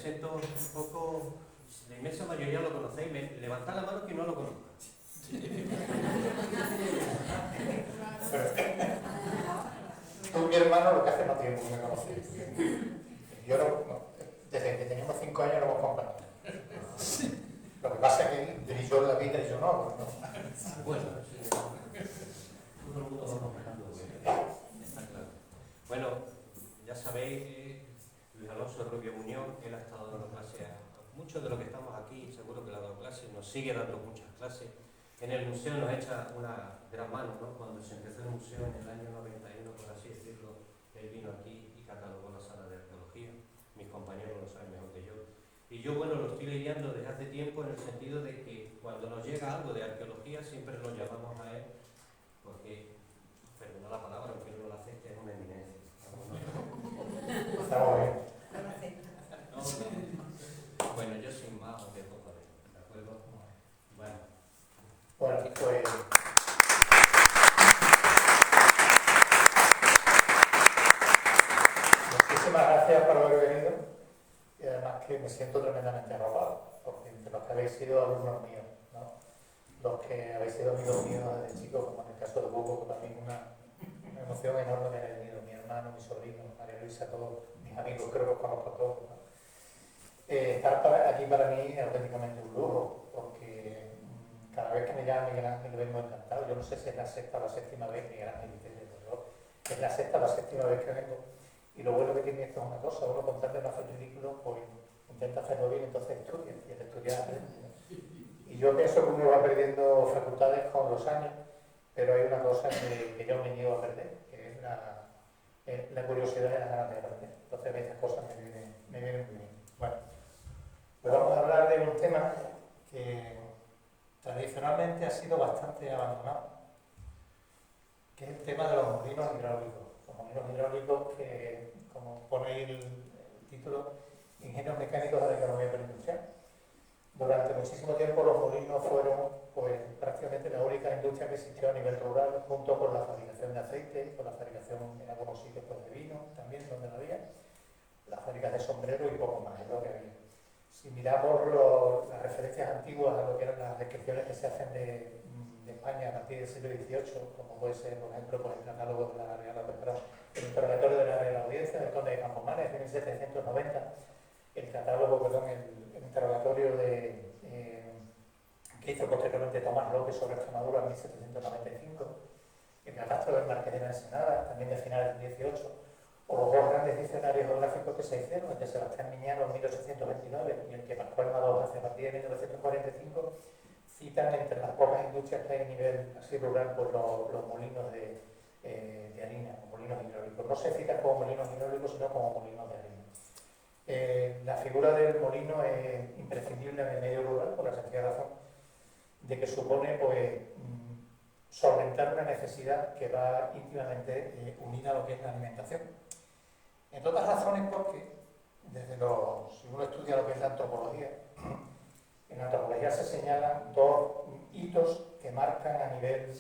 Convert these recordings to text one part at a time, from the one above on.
presento un poco, la inmensa mayoría lo conocéis, levantad la mano que no lo conozca. Tú, mi hermano, lo que hace no tiempo que me conocí. Yo desde que teníamos 5 años lo hemos compartido. Lo que pasa es que él brilló en la vida y yo no. Bueno, sí. Todo el mundo va compartiendo, está claro. Bueno, ya sabéis, Luis Alonso Rubio Muñoz, él ha estado dando clases a muchos de los que estamos aquí, seguro que le ha dado clases, nos sigue dando muchas clases. En el museo nos echa una gran mano, ¿no? Cuando se empezó el museo en el año 91, por así decirlo, él vino aquí y catalogó la sala de arqueología. Mis compañeros lo saben mejor que yo. Y yo, bueno, lo estoy lidiando desde hace tiempo en el sentido de que cuando nos llega algo de arqueología siempre lo llamamos a él, porque, perdona la palabra, aunque no lo acepte, es una eminencia. Estamos bien. No. Bueno, yo sin más os dejo con él, ¿de acuerdo? Bueno, pues muchísimas gracias por haber venido y además que me siento tremendamente arropado, porque entre los que habéis sido alumnos míos, ¿no? Los que habéis sido amigos míos desde chicos, como en el caso de Hugo, que también una emoción enorme que he tenido, mi hermano, mi sobrino, María Luisa, todos mis amigos, creo que os conozco a todos, ¿no? Estar aquí para mí es auténticamente un lujo, porque cada vez que me llama Miguel Ángel lo vengo encantado. Yo no sé si es la sexta o la séptima vez, Miguel Ángel dice, es la sexta o la séptima vez que vengo. Y lo bueno que tiene esto es una cosa, uno con tal de no hacer ridículo, pues intenta hacerlo bien, entonces estudia, y el estudiar. Y yo pienso que uno va perdiendo facultades con los años, pero hay una cosa que yo me niego a perder, que es la curiosidad y las ganas de aprender. Entonces estas cosas me vienen muy bien. Bueno, pues vamos a hablar de un tema que tradicionalmente ha sido bastante abandonado, que es el tema de los molinos hidráulicos. Los molinos hidráulicos que, como pone el título, ingenieros mecánicos de la economía preindustrial. Durante muchísimo tiempo los molinos fueron pues, prácticamente la única industria que existió a nivel rural, junto con la fabricación de aceite, con la fabricación en algunos sitios pues, de vino, también donde lo había, las fábricas de sombreros y poco más, es lo que había. Si miramos las referencias antiguas a lo que eran las descripciones que se hacen de España a partir del siglo XVIII, como puede ser, por ejemplo, pues, el catálogo de la Real, el interrogatorio de la Real Audiencia del Conde de Campomanes de 1790, el catálogo, el interrogatorio que hizo posteriormente Tomás López sobre Extremadura en 1795, el catastro del Marqués de la Ensenada, también de finales del XVIII, o los dos grandes diccionarios geográficos que se hicieron, el de Sebastián Miñano en 1829 y el que Pascual Madoz hace a partir de 1945, citan entre las pocas industrias que hay a nivel así rural pues, los molinos de harina, o molinos hidráulicos. No se citan como molinos hidráulicos, sino como molinos de harina. La figura del molino es imprescindible en el medio rural por la sencilla razón de que supone pues, solventar una necesidad que va íntimamente unida a lo que es la alimentación. Entre otras razones porque, si uno estudia lo que es la antropología, en la antropología se señalan dos hitos que marcan a nivel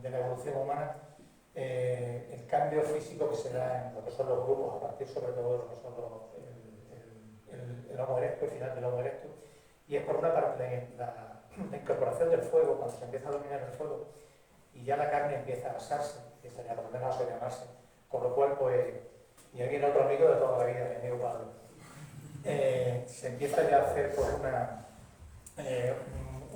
de la evolución humana el cambio físico que se da en lo que son los grupos, a partir sobre todo de lo que son el Homo erectus, el final del Homo erectus, y es por una parte la incorporación del fuego, cuando se empieza a dominar el fuego, y ya la carne empieza a asarse, empieza ya por lo menos a llamarse, con lo cual, pues, y aquí viene otro amigo de toda la vida, mi amigo Pablo, se empieza ya a hacer pues, una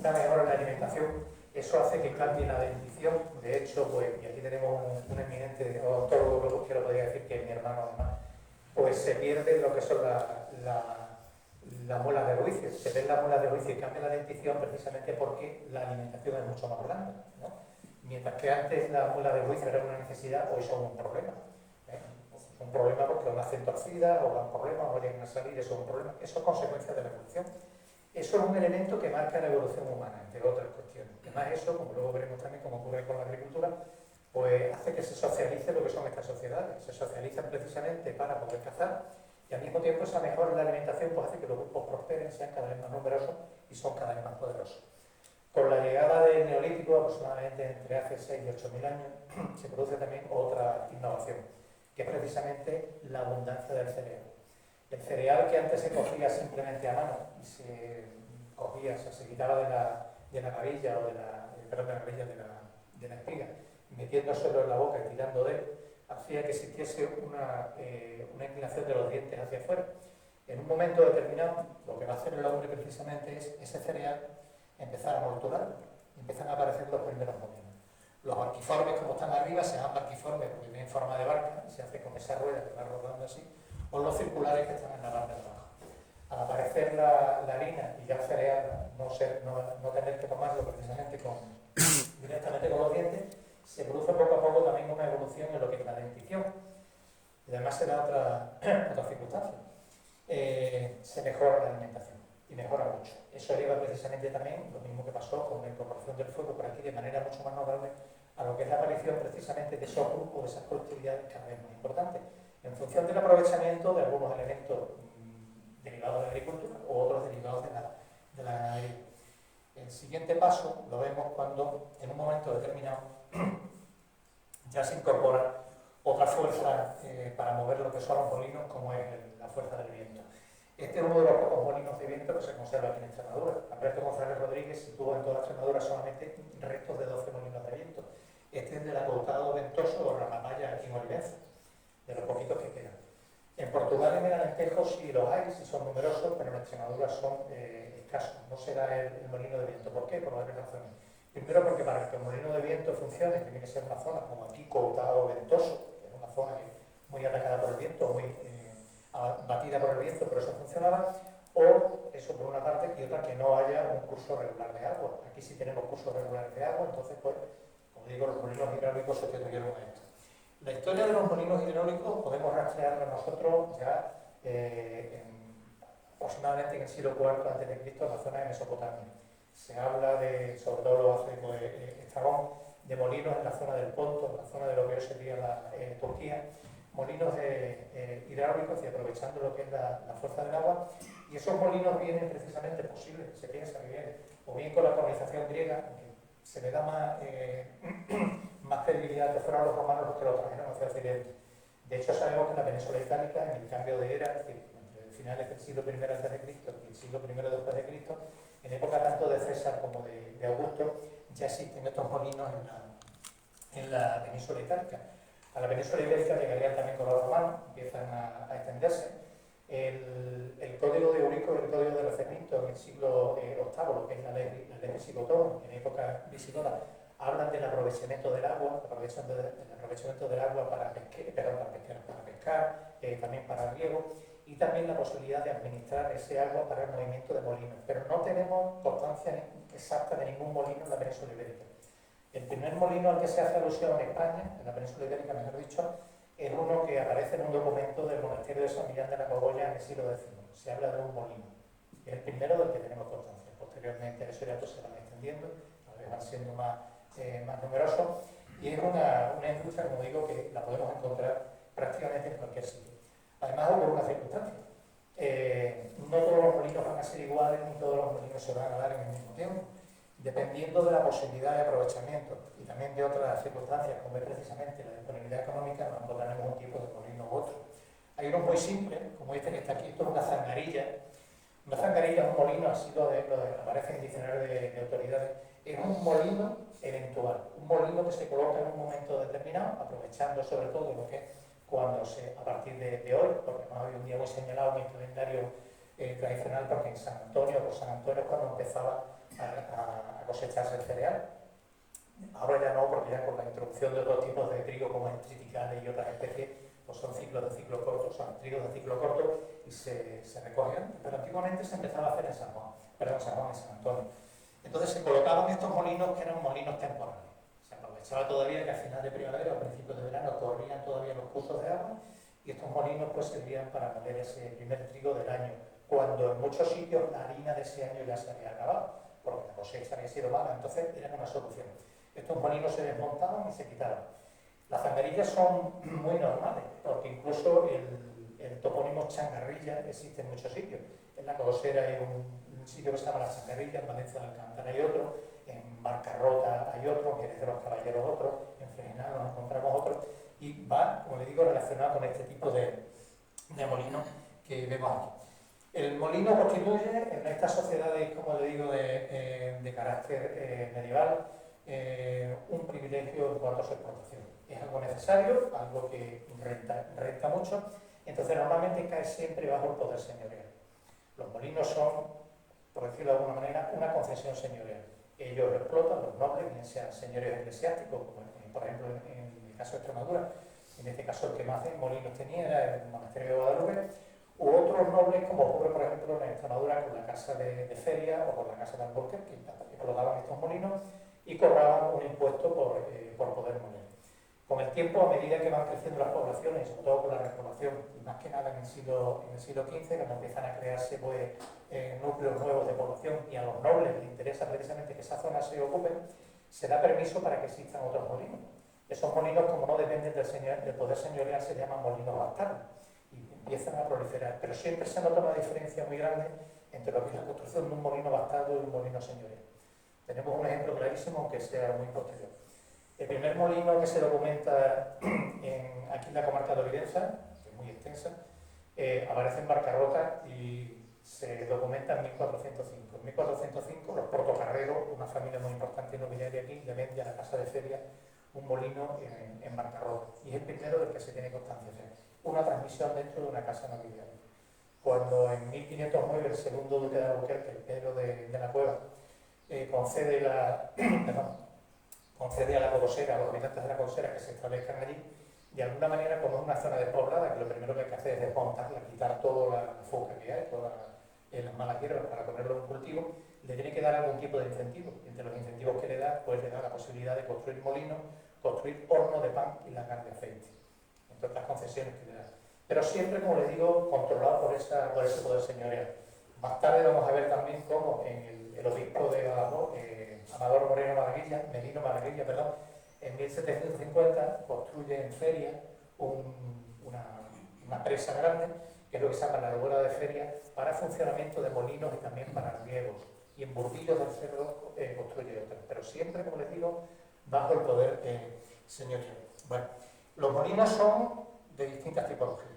mejora en la alimentación. Eso hace que cambie la dentición. De hecho, pues, y aquí tenemos un eminente odontólogo que lo podría decir, que es mi hermano además, pues se pierde lo que son las muelas de juicio. Se ven las muelas de juicio y cambia la dentición precisamente porque la alimentación es mucho más blanda, ¿no? Mientras que antes las muelas de juicio eran una necesidad, hoy son un problema. Un problema porque o nacen torcidas o dan problemas o llegan a salir, eso es un problema. Eso es consecuencia de la evolución. Eso es un elemento que marca la evolución humana, entre otras cuestiones. Además eso, como luego veremos también cómo ocurre con la agricultura, pues hace que se socialice lo que son estas sociedades. Se socializan precisamente para poder cazar y al mismo tiempo esa mejora en la alimentación pues hace que los grupos prosperen, sean cada vez más numerosos y son cada vez más poderosos. Con la llegada del Neolítico, aproximadamente entre hace 6 y 8.000 años, se produce también otra innovación, que es precisamente la abundancia del cereal. El cereal que antes se cogía simplemente a mano y se cogía, o sea, se quitaba de la gavilla o de la, perdón, de la gavilla, de la espiga, metiéndoselo en la boca y tirando de él, hacía que existiese una inclinación de los dientes hacia afuera. En un momento determinado, lo que va a hacer el hombre precisamente es ese cereal empezar a molturar y empiezan a aparecer los primeros molinos. Los barquiformes, como están arriba, se llaman barquiformes porque tienen forma de barca y se hace con esa rueda que va rodando así, o los circulares que están en la parte de abajo. Al aparecer la harina y ya el cereal no tener que tomarlo precisamente directamente con los dientes, se produce poco a poco también una evolución en lo que es la dentición. Y además se da otra circunstancia. Se mejora la alimentación y mejora mucho. Eso lleva precisamente también lo mismo que pasó con la incorporación del fuego por aquí de manera mucho más notable a lo que es la aparición precisamente de esos grupos, de esas colectividades cada vez más importantes, en función del aprovechamiento de algunos elementos derivados de la agricultura o otros derivados de la ganadería. El siguiente paso lo vemos cuando en un momento determinado ya se incorpora otra fuerza para mover lo que son los molinos, como es la fuerza del viento. Este es uno de los pocos molinos de viento que se conserva aquí en Extremadura. Alberto González Rodríguez situó en toda Extremadura solamente restos de 12 molinos de viento. Este es del acautado ventoso o Ramapaya aquí en Olivenza, de los poquitos que quedan. En Portugal y en el Alentejo sí los hay, sí son numerosos, pero en Extremadura son escasos. No será el molino de viento. ¿Por qué? Por varias razones. Primero porque para que el molino de viento funcione tiene que ser una zona como aquí, cautado ventoso, que es una zona muy atacada por el viento, muy batida por el viento, pero eso funcionaba. O eso por una parte, y otra que no haya un curso regular de agua. Aquí sí tenemos cursos regulares de agua, entonces pues, como digo, los molinos hidráulicos sustituyeron a esto. La historia de los molinos hidráulicos podemos rastrearla nosotros ya aproximadamente en el siglo IV a.C. en la zona de Mesopotamia. Se habla de, sobre todo lo hace Estrabón, de molinos en la zona del Ponto, en la zona de lo que hoy sería Turquía, molinos hidráulicos y aprovechando lo que es la fuerza del agua. Y esos molinos vienen precisamente posibles, se piensa que vienen, o bien con la colonización griega, que se le da más credibilidad que fueron los romanos los que lo trajeron hacia Occidente. De hecho, sabemos que en la península itálica, en el cambio de era, es decir, entre finales del siglo I a.C. y el siglo I después de Cristo, en época tanto de César como de Augusto, ya existen estos molinos en la península itálica. A la península ibérica llegarían también con los romanos, empiezan a extenderse. El código de Eurico y el código de Recenito en el siglo VIII, lo que es la ley visigotón, en época visigoda, hablan del aprovechamiento del agua, para pescar, también para riego, y también la posibilidad de administrar ese agua para el movimiento de molinos. Pero no tenemos constancia exacta de ningún molino en la península ibérica. El primer molino al que se hace alusión en España, en la península ibérica mejor dicho, es uno que aparece en un documento del monasterio de San Millán de la Cogolla en el siglo X. Se habla de un molino. Es el primero del que tenemos constancia. Posteriormente esos datos se van extendiendo, cada vez van siendo más numerosos, y es una industria, como digo, que la podemos encontrar prácticamente en cualquier sitio. Además, por una circunstancia. No todos los molinos van a ser iguales, ni todos los molinos se van a dar en el mismo tiempo, dependiendo de la posibilidad de aprovechamiento y también de otras circunstancias, como es precisamente la disponibilidad económica, no encontraremos un tipo de molino u otro. Hay unos muy simples, como este que está aquí, esto es una zangarilla. Una zangarilla es un molino, así lo aparece en el diccionario de autoridades, es un molino eventual, un molino que se coloca en un momento determinado, aprovechando sobre todo lo que es a partir de hoy, porque no había un día muy señalado en el calendario tradicional, porque en San Antonio es cuando empezaba a cosecharse el cereal. Ahora ya no, porque ya con la introducción de otros tipos de trigo como el triticale y otras especies, pues son trigos de ciclo corto y se recogen, pero antiguamente se empezaba a hacer en San Juan, en San Antonio. Entonces se colocaban estos molinos que eran molinos temporales. Se aprovechaba todavía que al final de primavera o principios de verano corrían todavía los cursos de agua y estos molinos pues servían para moler ese primer trigo del año, cuando en muchos sitios la harina de ese año ya se había acabado, porque la cosecha había sido mala, entonces eran una solución. Estos molinos se desmontaban y se quitaban. Las zangarillas son muy normales, porque incluso el topónimo changarrilla existe en muchos sitios. En la Cosera hay un sitio que se llama La Changarrilla, en Valencia de Alcántara hay otro, en Barcarrota hay otro, en Jerez de los Caballeros otro, en Fregenal nos encontramos otro, y va, como le digo, relacionado con este tipo de molinos que vemos aquí. El molino constituye en estas sociedades, como le digo, de carácter medieval, un privilegio en cuanto a su explotación. Es algo necesario, algo que renta mucho, entonces normalmente cae siempre bajo el poder señorial. Los molinos son, por decirlo de alguna manera, una concesión señorial. Ellos lo explotan, los nobles, bien sean señores eclesiásticos, como por ejemplo en el caso de Extremadura, en este caso el que más molinos tenía era el monasterio de Guadalupe, u otros nobles, como ocurre por ejemplo en Extremadura con la casa de Feria o con la casa de Alburquerque, que explotaban estos molinos y cobraban un impuesto por poder moler. Con el tiempo, a medida que van creciendo las poblaciones, sobre todo con la repoblación, más que nada en el siglo XV, cuando empiezan a crearse pues, núcleos nuevos de población y a los nobles les interesa precisamente que esa zona se ocupe, se da permiso para que existan otros molinos. Esos molinos, como no dependen del poder señorial, se llaman molinos bastardos y empiezan a proliferar. Pero siempre se nota una diferencia muy grande entre lo que es la construcción de un molino bastardo y un molino señorial. Tenemos un ejemplo clarísimo, aunque sea muy posterior. El primer molino que se documenta aquí en la comarca de Olivenza, que es muy extensa, aparece en Barcarrota y se documenta en 1405. En 1405 los portocarreros, una familia muy importante nobiliaria aquí, le vende a la casa de Feria un molino en Barcarrota. Y es el primero del que se tiene constancia. Una transmisión dentro de una casa nobiliaria. Cuando en 1509 el segundo duque de Alburquerque, Pedro de la Cueva, concede a la Cobosera, a los habitantes de la Cobosera que se establezcan allí, de alguna manera, como es una zona despoblada, que lo primero que hay que hacer es desmontarla, quitar toda la foca que hay, todas las malas hierbas para ponerlo en cultivo, le tiene que dar algún tipo de incentivo. Y entre los incentivos que le da, pues le da la posibilidad de construir molinos, construir hornos de pan y lagar de aceite. Entre otras concesiones que le da. Pero siempre, como les digo, controlado por ese poder señorial. Más tarde vamos a ver también cómo en el obispo de Badajoz, Amador Merino Malaguilla, en 1750 construye en Feria una presa grande, que es lo que se llama la Albuera de Feria, para funcionamiento de molinos y también para riegos. Y en Burguillos del Cerro construye otra, pero siempre, como les digo, bajo el poder señorial. Bueno, los molinos son de distintas tipologías.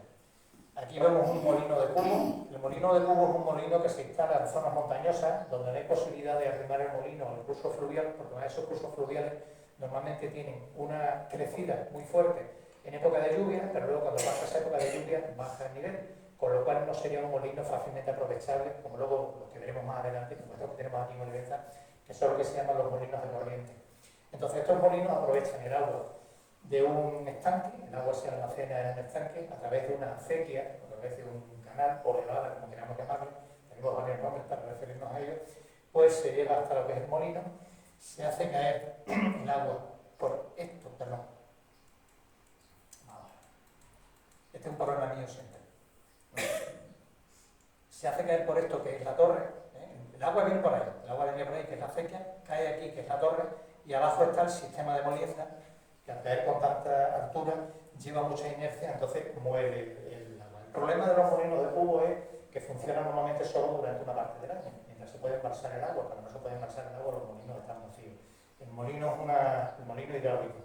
Aquí vemos un molino de cubo. El molino de cubo es un molino que se instala en zonas montañosas donde no hay posibilidad de arrimar el molino al curso fluvial, porque esos cursos fluviales normalmente tienen una crecida muy fuerte en época de lluvia, pero luego cuando pasa esa época de lluvia baja el nivel, con lo cual no sería un molino fácilmente aprovechable, como luego los que veremos más adelante, como estos que tenemos aquí en Olivenza, que son lo que se llaman los molinos de corriente. Entonces estos molinos aprovechan el agua de un estanque, el agua se almacena en el estanque a través de una acequia, a través de un canal o elevada, como queramos llamarlo, tenemos varios nombres para referirnos a ello, pues se llega hasta lo que es el molino, se hace caer el agua por esto, perdón. Este es un problema mío siempre. Se hace caer por esto que es la torre, el agua viene por ahí, que es la acequia, cae aquí, que es la torre, y abajo está el sistema de molienda, que al caer con tanta altura lleva mucha inercia, entonces mueve el agua. El problema de los molinos de cubo es que funcionan normalmente solo durante una parte del año, mientras se puede embalsar el agua. Cuando no se puede embalsar el agua, los molinos están vacíos. El molino hidráulico,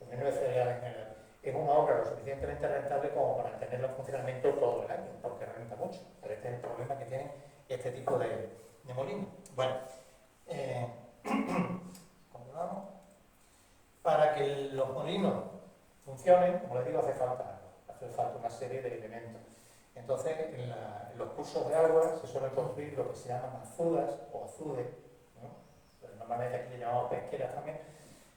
el molino de cereal en general, es una obra lo suficientemente rentable como para tenerlo en funcionamiento todo el año, porque renta mucho. Pero este es el problema que tiene este tipo de molino. Bueno, continuamos. Para que los molinos funcionen, como les digo, hace falta una serie de elementos. Entonces, en los cursos de agua se suelen construir lo que se llaman azudas o azudes, ¿no? Pero normalmente aquí le llamamos pesqueras también,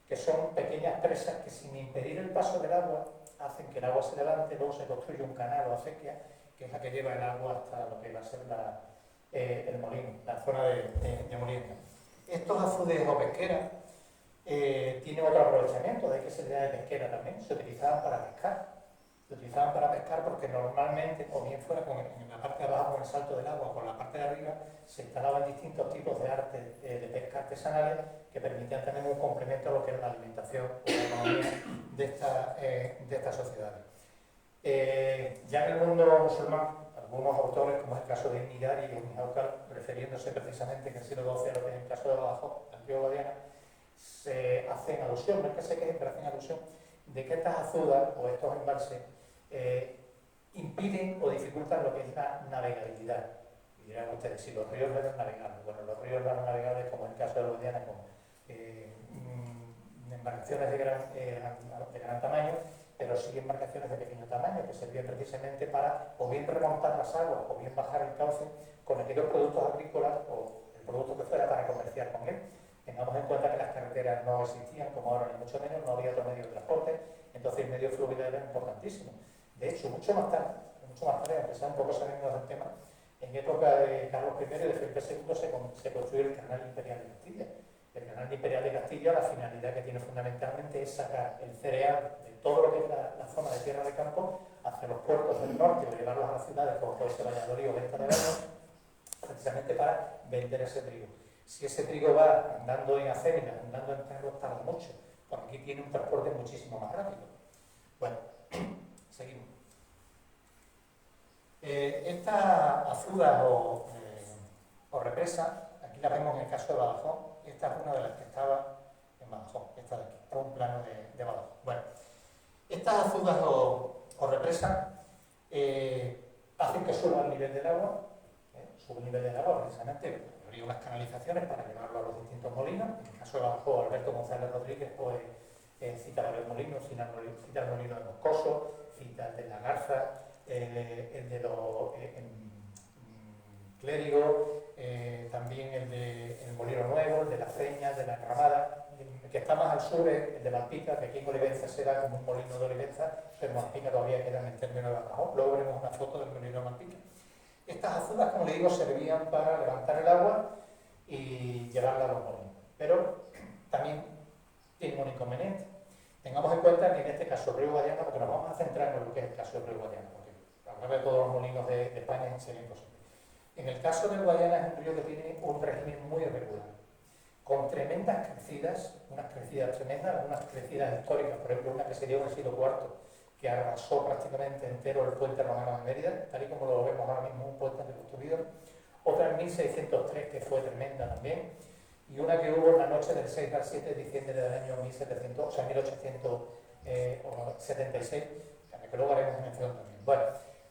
que son pequeñas presas que sin impedir el paso del agua hacen que el agua se levante, luego se construye un canal o acequia, que es la que lleva el agua hasta lo que va a ser el molino, la zona de molienda. Estos azudes o pesqueras tienen otro aprovechamiento, de ahí que se le llama de pesquera también, se utilizaban para pescar. Se utilizaban para pescar porque normalmente, o bien fuera en la parte de abajo con el salto del agua, o con la parte de arriba, se instalaban distintos tipos de arte de pesca artesanales que permitían tener un complemento a lo que era la alimentación o la economía de estas sociedades. Ya en el mundo musulmán, algunos autores, como es el caso de Ibn Hidari y Ibn Hawqal, refiriéndose precisamente en el siglo XII a lo que es el caso de Badajoz, la antigua Guadiana, se hacen alusión, no es que se quejen, pero hacen alusión de que estas azudas o estos embalses impiden o dificultan lo que es la navegabilidad. Y dirán ustedes, si los ríos no eran navegables, bueno, los ríos no eran navegables como en el caso de los Guadiana, con embarcaciones de gran tamaño, pero sí embarcaciones de pequeño tamaño, que servían precisamente para o bien remontar las aguas o bien bajar el cauce con aquellos productos agrícolas o el producto que fuera para comerciar con él. Tengamos en cuenta que las carreteras no existían, como ahora, ni mucho menos, no había otro medio de transporte, entonces el medio fluvial era importantísimo. De hecho, mucho más tarde, aunque sea un poco saliendo del tema, en época de Carlos I y de Felipe II se construyó el Canal Imperial de Castilla. El Canal Imperial de Castilla, la finalidad que tiene fundamentalmente es sacar el cereal de todo lo que es la zona de tierra de campo hacia los puertos del norte o llevarlos a las ciudades como puede ser Valladolid o Venta de Vernos, precisamente para vender ese trigo. Si ese trigo va andando en acémilas, andando en carros, tarda mucho, porque aquí tiene un transporte muchísimo más rápido. Bueno, seguimos. Esta azúcar o represa, aquí la vemos en el caso de Badajoz. Esta es una de las que estaba en Badajoz, esta de aquí, está un plano de Badajoz. Bueno, estas azúcar o represas hacen que suba el nivel del agua, sube el nivel del agua precisamente, habría unas canalizaciones para llevarlo a los distintos molinos. En el caso de Badajoz, Alberto González Rodríguez pues, cita varios molinos, cita el molino de Moscoso, cita el de La Garza, el de los Clérigos, también el Molino Nuevo, el de La Feña, el de La Enramada. El que está más al sur es el de Malpica, que aquí en Olivenza será como un molino de Olivenza, pero Malpica todavía queda en el término de Badajoz. Luego veremos una foto del molino de Malpica. Estas azudas, como le digo, servían para levantar el agua y llevarla a los molinos. Pero también tiene un inconveniente. Tengamos en cuenta que en este caso el río Guadiana, porque nos vamos a centrar en lo que es el caso del río Guadiana, porque hablar de todos los molinos de España sería imposible. En el caso del Guadiana es un río que tiene un régimen muy irregular, con tremendas crecidas, unas crecidas tremendas, algunas crecidas históricas, por ejemplo una que se dio en el siglo IV, que arrasó prácticamente entero el puente romano de Mérida, tal y como lo vemos ahora mismo, un puente reconstruido. Otra en 1603, que fue tremenda también, y una que hubo en la noche del 6 al 7 de diciembre del año 1876, que luego haremos mención también. Bueno,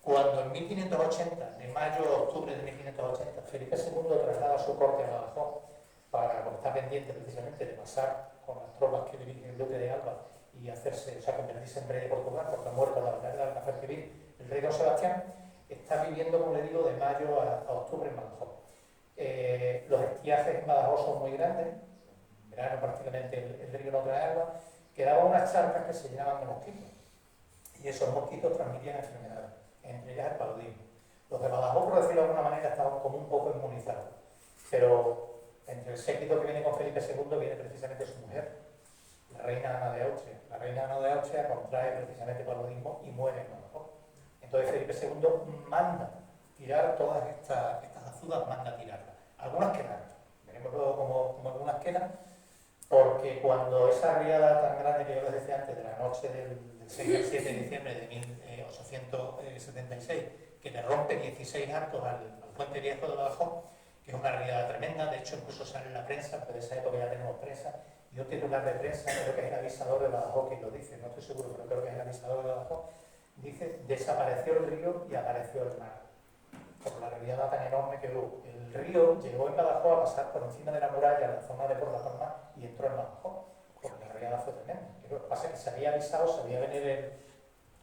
cuando en 1580, de mayo a octubre de 1580, Felipe II traslada su corte a Badajoz para estar pendiente precisamente de pasar con las tropas que dirige el duque de Alba y hacerse, o sea, convertirse en rey de Portugal, porque ha muerto la batalla de Alcacerquivir, el rey don Sebastián, está viviendo, como le digo, de mayo a octubre en Badajoz. Los estiajes en Badajoz son muy grandes, en verano prácticamente el río no trae agua, quedaban unas charcas que se llenaban de mosquitos, y esos mosquitos transmitían enfermedades, entre ellas el paludismo. Los de Badajoz, por decirlo de alguna manera, estaban como un poco inmunizados, pero entre el séquito que viene con Felipe II viene precisamente su mujer, la reina Ana de Austria. La reina Ana de Austria contrae precisamente paludismo y muere en Badajoz. Entonces Felipe II manda tirar todas estas azudas, manda tirarlas. Algunas quedan, veremos luego cómo algunas quedan, porque cuando esa riada tan grande que yo les decía antes, de la noche del 6 al 7 de diciembre de 1876, que le rompe 16 arcos al puente viejo de Badajoz, que es una riada tremenda, de hecho incluso sale en la prensa, pero de esa época ya tenemos prensa, y un titular de prensa, creo que es el avisador de Badajoz quien lo dice, no estoy seguro, pero creo que es el avisador de Badajoz, dice: desapareció el río y apareció el mar, por la riada tan enorme que hubo. El río llegó en Badajoz a pasar por encima de la muralla, en la zona de Por la Palma, y entró en Badajoz, porque la riada fue tremenda. Lo que pasa es que se había avisado, se había venir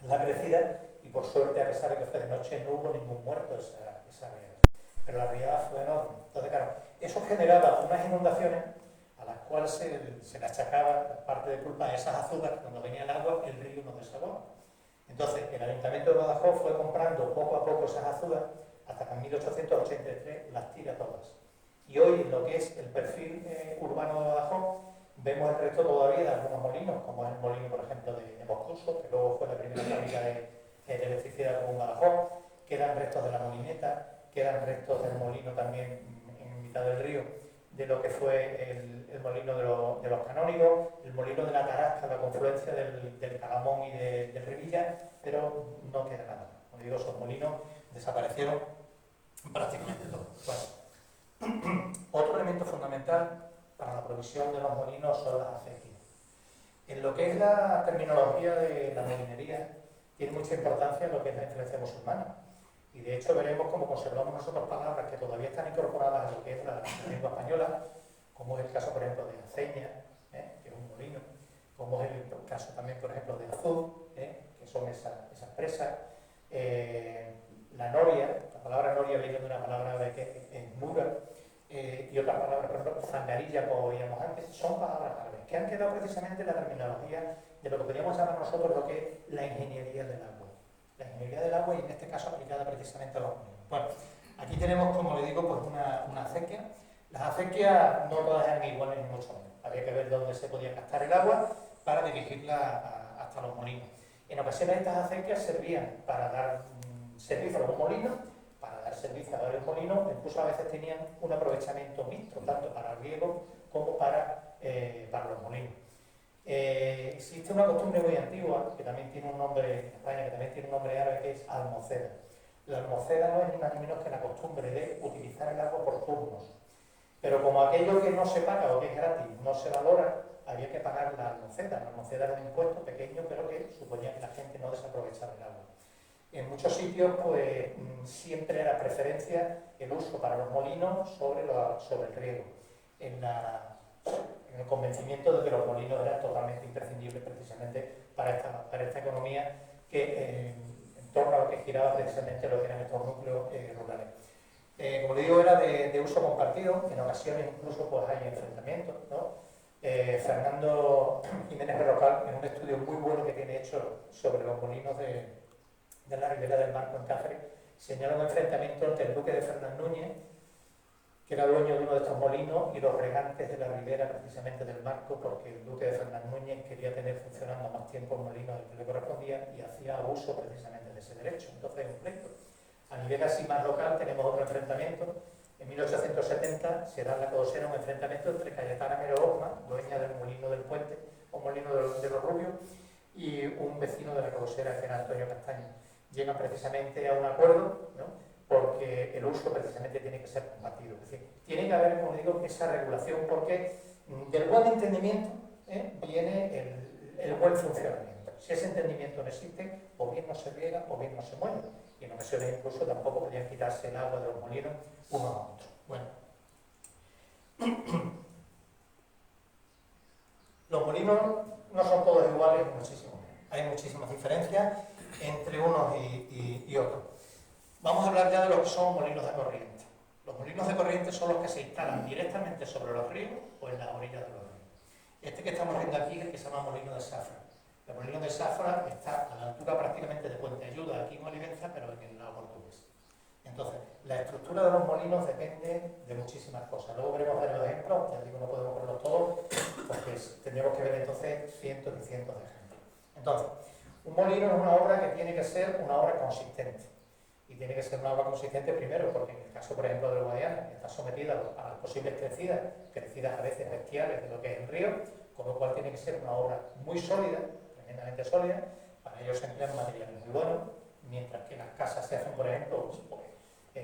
la crecida, y por suerte, a pesar de que fue de noche, no hubo ningún muerto esa riada. Pero la riada fue enorme. Entonces, claro, eso generaba unas inundaciones a las cuales se le achacaba parte de culpa a esas azudas. Cuando venía el agua, el río no desagüaba. Entonces, el Ayuntamiento de Badajoz fue comprando poco a poco esas azudas, hasta que en 1883 las tira todas. Y hoy, en lo que es el perfil urbano de Badajoz, vemos el resto todavía de algunos molinos, como es el molino, por ejemplo, de Moscoso, que luego fue la primera fábrica de electricidad como Badajoz. Quedan restos de la molineta, quedan restos del molino también en mitad del río, de lo que fue el molino de los canónigos, el molino de la Tarasca, la confluencia del Calamón y del Revilla, pero no queda nada. Como digo, esos molinos desaparecieron prácticamente todos. Bueno, otro elemento fundamental para la provisión de los molinos son las acequias. En lo que es la terminología de la molinería, tiene mucha importancia en lo que es la influencia musulmana. Y de hecho veremos cómo conservamos nosotros palabras que todavía están incorporadas a lo que es la lengua española, como es el caso, por ejemplo, de aceña, que es un molino, como es el caso también, por ejemplo, de azul, que son esas presas. La noria, la palabra noria viene de una palabra árabe que es mura, y otras palabras, por ejemplo, zangarilla, como veíamos antes, son palabras árabes, que han quedado precisamente en la terminología de lo que podríamos llamar nosotros lo que es la ingeniería del agua. La ingeniería del agua y en este caso aplicada precisamente a los molinos. Bueno, aquí tenemos, como le digo, pues una acequia. Las acequias no todas eran iguales ni mucho menos. Había que ver dónde se podía captar el agua para dirigirla hasta los molinos. En ocasiones estas acequias servían para dar servicio a los molinos, para dar servicio a varios molinos, incluso a veces tenían un aprovechamiento mixto, tanto para el riego como para los molinos. Existe una costumbre muy antigua, que también tiene un nombre en España, que también tiene un nombre árabe, que es almoceda. La almoceda no es ni más ni menos que la costumbre de utilizar el agua por turnos. Pero como aquello que no se paga o que es gratis no se valora, había que pagar la almoceda. La almoceda era un impuesto pequeño, pero que suponía que la gente no desaprovechaba el agua. En muchos sitios, pues, siempre era preferencia el uso para los molinos sobre el riego. En el convencimiento de que los molinos eran totalmente imprescindibles precisamente para esta economía que en torno a lo que giraba precisamente lo que eran estos núcleos rurales. Como le digo, era de uso compartido, en ocasiones incluso pues hay enfrentamientos, ¿no? Fernando Jiménez Berrocal, en un estudio muy bueno que tiene hecho sobre los molinos de la ribera del Marco en Cáceres, señala un enfrentamiento entre el duque de Fernán Núñez, que era dueño de uno de estos molinos, y los regantes de la ribera precisamente del Marco, porque el duque de Fernán Núñez quería tener funcionando más tiempo el molino del que le correspondía y hacía abuso precisamente de ese derecho. Entonces hay un pleito. A nivel así más local tenemos otro enfrentamiento. En 1870 se da en la Codosera un enfrentamiento entre Cayetana Mero Osma, dueña del molino del Puente, o molino de los Rubios, y un vecino de la Codosera, que era Antonio Castaño. Llegan precisamente a un acuerdo, ¿no? Porque el uso precisamente tiene que ser compartido. Es decir, tiene que haber, como digo, esa regulación, porque del buen entendimiento viene el buen funcionamiento. Si ese entendimiento no existe, o bien no se riega o bien no se mueve. Y en ocasiones incluso tampoco podían quitarse el agua de los molinos uno a otro. Bueno, los molinos no son todos iguales, muchísimo. Hay muchísimas diferencias entre unos y otros. Vamos a hablar ya de lo que son molinos de corriente. Los molinos de corriente son los que se instalan directamente sobre los ríos o en las orillas de los ríos. Este que estamos viendo aquí es el que se llama molino de Zafra. El molino de Zafra está a la altura prácticamente de Puente Ayuda, aquí en Olivenza, pero en el lado portugués. Entonces, la estructura de los molinos depende de muchísimas cosas. Luego veremos varios ejemplos, ya digo, no podemos verlos todos, porque tendríamos que ver entonces cientos y cientos de ejemplos. Entonces, un molino es una obra que tiene que ser una obra consistente. Y tiene que ser una obra consistente primero, porque en el caso, por ejemplo, del Guadiana, está sometida a las posibles crecidas a veces bestiales de lo que es el río, con lo cual tiene que ser una obra muy sólida, tremendamente sólida. Para ello se emplean materiales muy buenos, mientras que las casas se hacen, por ejemplo,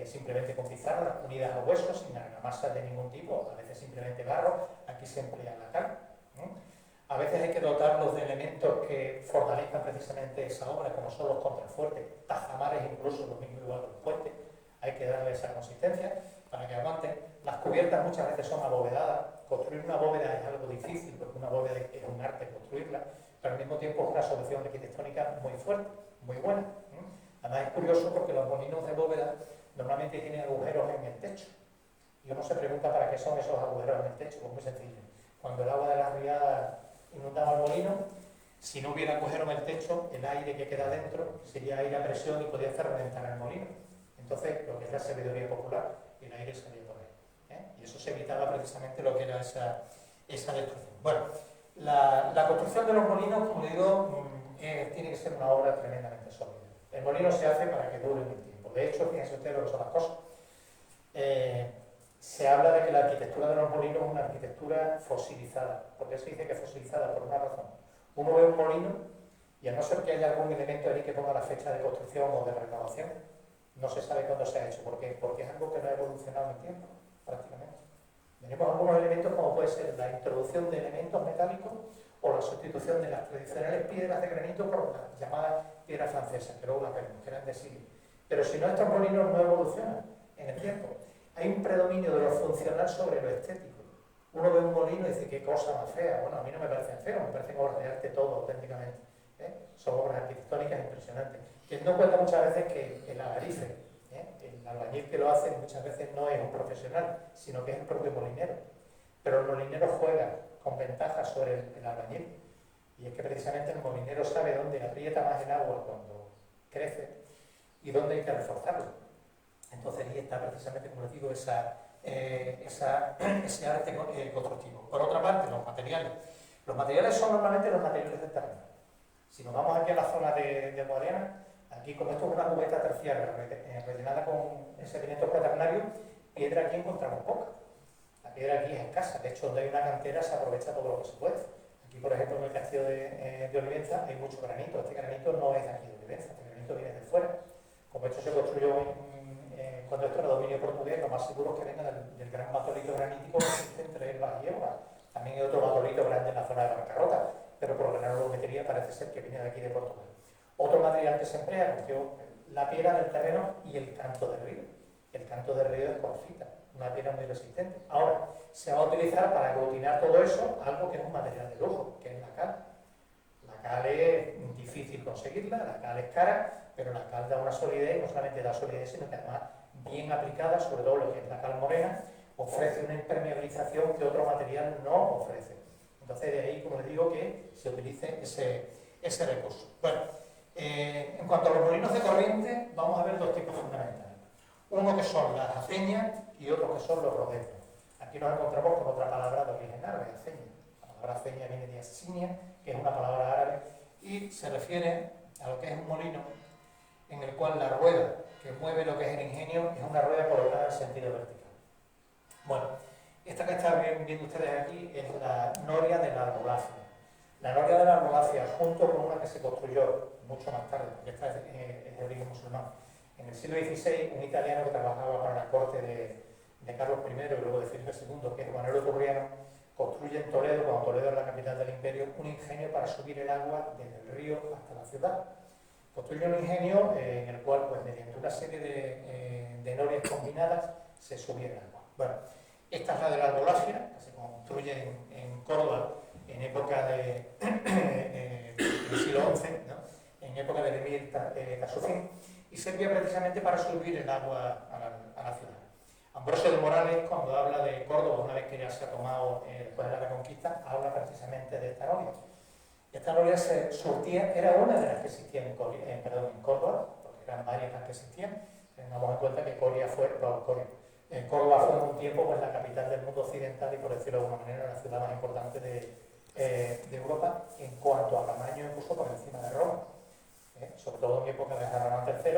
simplemente con pizarras unidas a huesos, sin argamasas de ningún tipo, a veces simplemente barro, aquí se emplea la cal. A veces hay que dotarlos de elementos que fortalezcan precisamente esa obra, como son los contrafuertes, tajamares, incluso los mismos igual que los puentes. Hay que darle esa consistencia para que aguanten. Las cubiertas muchas veces son abovedadas. Construir una bóveda es algo difícil, porque una bóveda es un arte construirla, pero al mismo tiempo es una solución arquitectónica muy fuerte, muy buena. Además es curioso porque los molinos de bóveda normalmente tienen agujeros en el techo. Y uno se pregunta para qué son esos agujeros en el techo. Pues muy sencillo. Cuando el agua de las riadas inundaba el molino, si no hubiera agujero en el techo, el aire que queda dentro sería aire a presión y podía hacer reventar el molino. Entonces, lo que es la sabiduría popular, el aire salía por ahí. Y eso se evitaba precisamente lo que era esa destrucción. Bueno, la construcción de los molinos, como digo, tiene que ser una obra tremendamente sólida. El molino se hace para que dure un tiempo. De hecho, fíjense ustedes lo que son las cosas. Se habla de que la arquitectura de los molinos es una arquitectura fosilizada. ¿Por qué se dice que es fosilizada? Por una razón. Uno ve un molino y a no ser que haya algún elemento ahí que ponga la fecha de construcción o de renovación, no se sabe cuándo se ha hecho. ¿Por qué? Porque es algo que no ha evolucionado en el tiempo, prácticamente. Veremos algunos elementos como puede ser la introducción de elementos metálicos o la sustitución de las tradicionales piedras de granito por las llamadas piedras francesas, que luego las veremos, que eran de siglo. Pero si no, estos molinos no evolucionan en el tiempo. Hay un predominio de lo funcional sobre lo estético. Uno ve un molino y dice, qué cosa más fea. Bueno, a mí no me parecen feos, me parecen obras de arte todo, auténticamente. Son obras arquitectónicas impresionantes. Que no cuenta muchas veces que el alarife, el albañil que lo hace, muchas veces no es un profesional, sino que es el propio molinero. Pero el molinero juega con ventaja sobre el albañil. Y es que precisamente el molinero sabe dónde aprieta más el agua cuando crece y dónde hay que reforzarlo. Entonces ahí está precisamente, como les digo, ese arte constructivo. Por otra parte, los materiales. Los materiales son normalmente los materiales del terreno. Si nos vamos aquí a la zona de Moarena, aquí como esto es una cubeta terciaria rellenada con sedimentos cuaternarios, piedra aquí encontramos poca. La piedra aquí es escasa, de hecho donde hay una cantera se aprovecha todo lo que se puede. Aquí por ejemplo en el castillo de Olivenza hay mucho granito, este granito no es de aquí de Olivenza, este granito viene de fuera. Como esto se construyó cuando esto era dominio portugués, lo más seguro es que venga del gran batolito granítico que existe entre Elba y Euba. También hay otro batolito grande en la zona de Bancarrota, pero por lo general la metería parece ser que viene de aquí de Portugal. Otro material que se emplea, la piedra del terreno y el canto del río. El canto del río es cuarcita, una piedra muy resistente. Ahora, se va a utilizar para aglutinar todo eso algo que es un material de lujo, que es la cal. La cal es difícil conseguirla, la cal es cara, pero la cal da una solidez, no solamente da solidez, sino que además, bien aplicada, sobre todo lo que es la cal morena, ofrece una impermeabilización que otro material no ofrece. Entonces, de ahí, como les digo, que se utilice ese recurso. Bueno, en cuanto a los molinos de corriente, vamos a ver dos tipos fundamentales. Uno que son las aceñas y otro que son los rodetos. Aquí nos encontramos con otra palabra de origen árabe, aceña. La palabra aceña viene de asinia, que es una palabra árabe, y se refiere a lo que es un molino en el cual la rueda que mueve lo que es el ingenio es una rueda colocada en sentido vertical. Bueno, esta que están viendo ustedes aquí es la noria de la Albolafia. La noria de la Albolafia, junto con una que se construyó mucho más tarde, porque esta es de origen musulmán, en el siglo XVI, un italiano que trabajaba para la corte de Carlos I y luego de Felipe II, que es Manuel Turriano, construye en Toledo, cuando Toledo es la capital del imperio, un ingenio para subir el agua desde el río hasta la ciudad. Construye un ingenio en el cual, pues, mediante una serie de norias combinadas, se subía el agua. Bueno, esta es la de la Albolafia, que se construye en Córdoba en época del siglo XI, ¿no? En época del emir Tasufín, y servía precisamente para subir el agua a la ciudad. Ambrosio de Morales, cuando habla de Córdoba, una vez que ya se ha tomado después de la Reconquista, habla precisamente de esta noria. Esta noria se surtía, era una de las que existían en Córdoba, porque eran varias las que existían. Tengamos en cuenta que Córdoba fue en un tiempo pues, la capital del mundo occidental y, por decirlo de alguna manera, la ciudad más importante de Europa en cuanto a tamaño, incluso por encima de Roma. Sobre todo en época de Ramón III,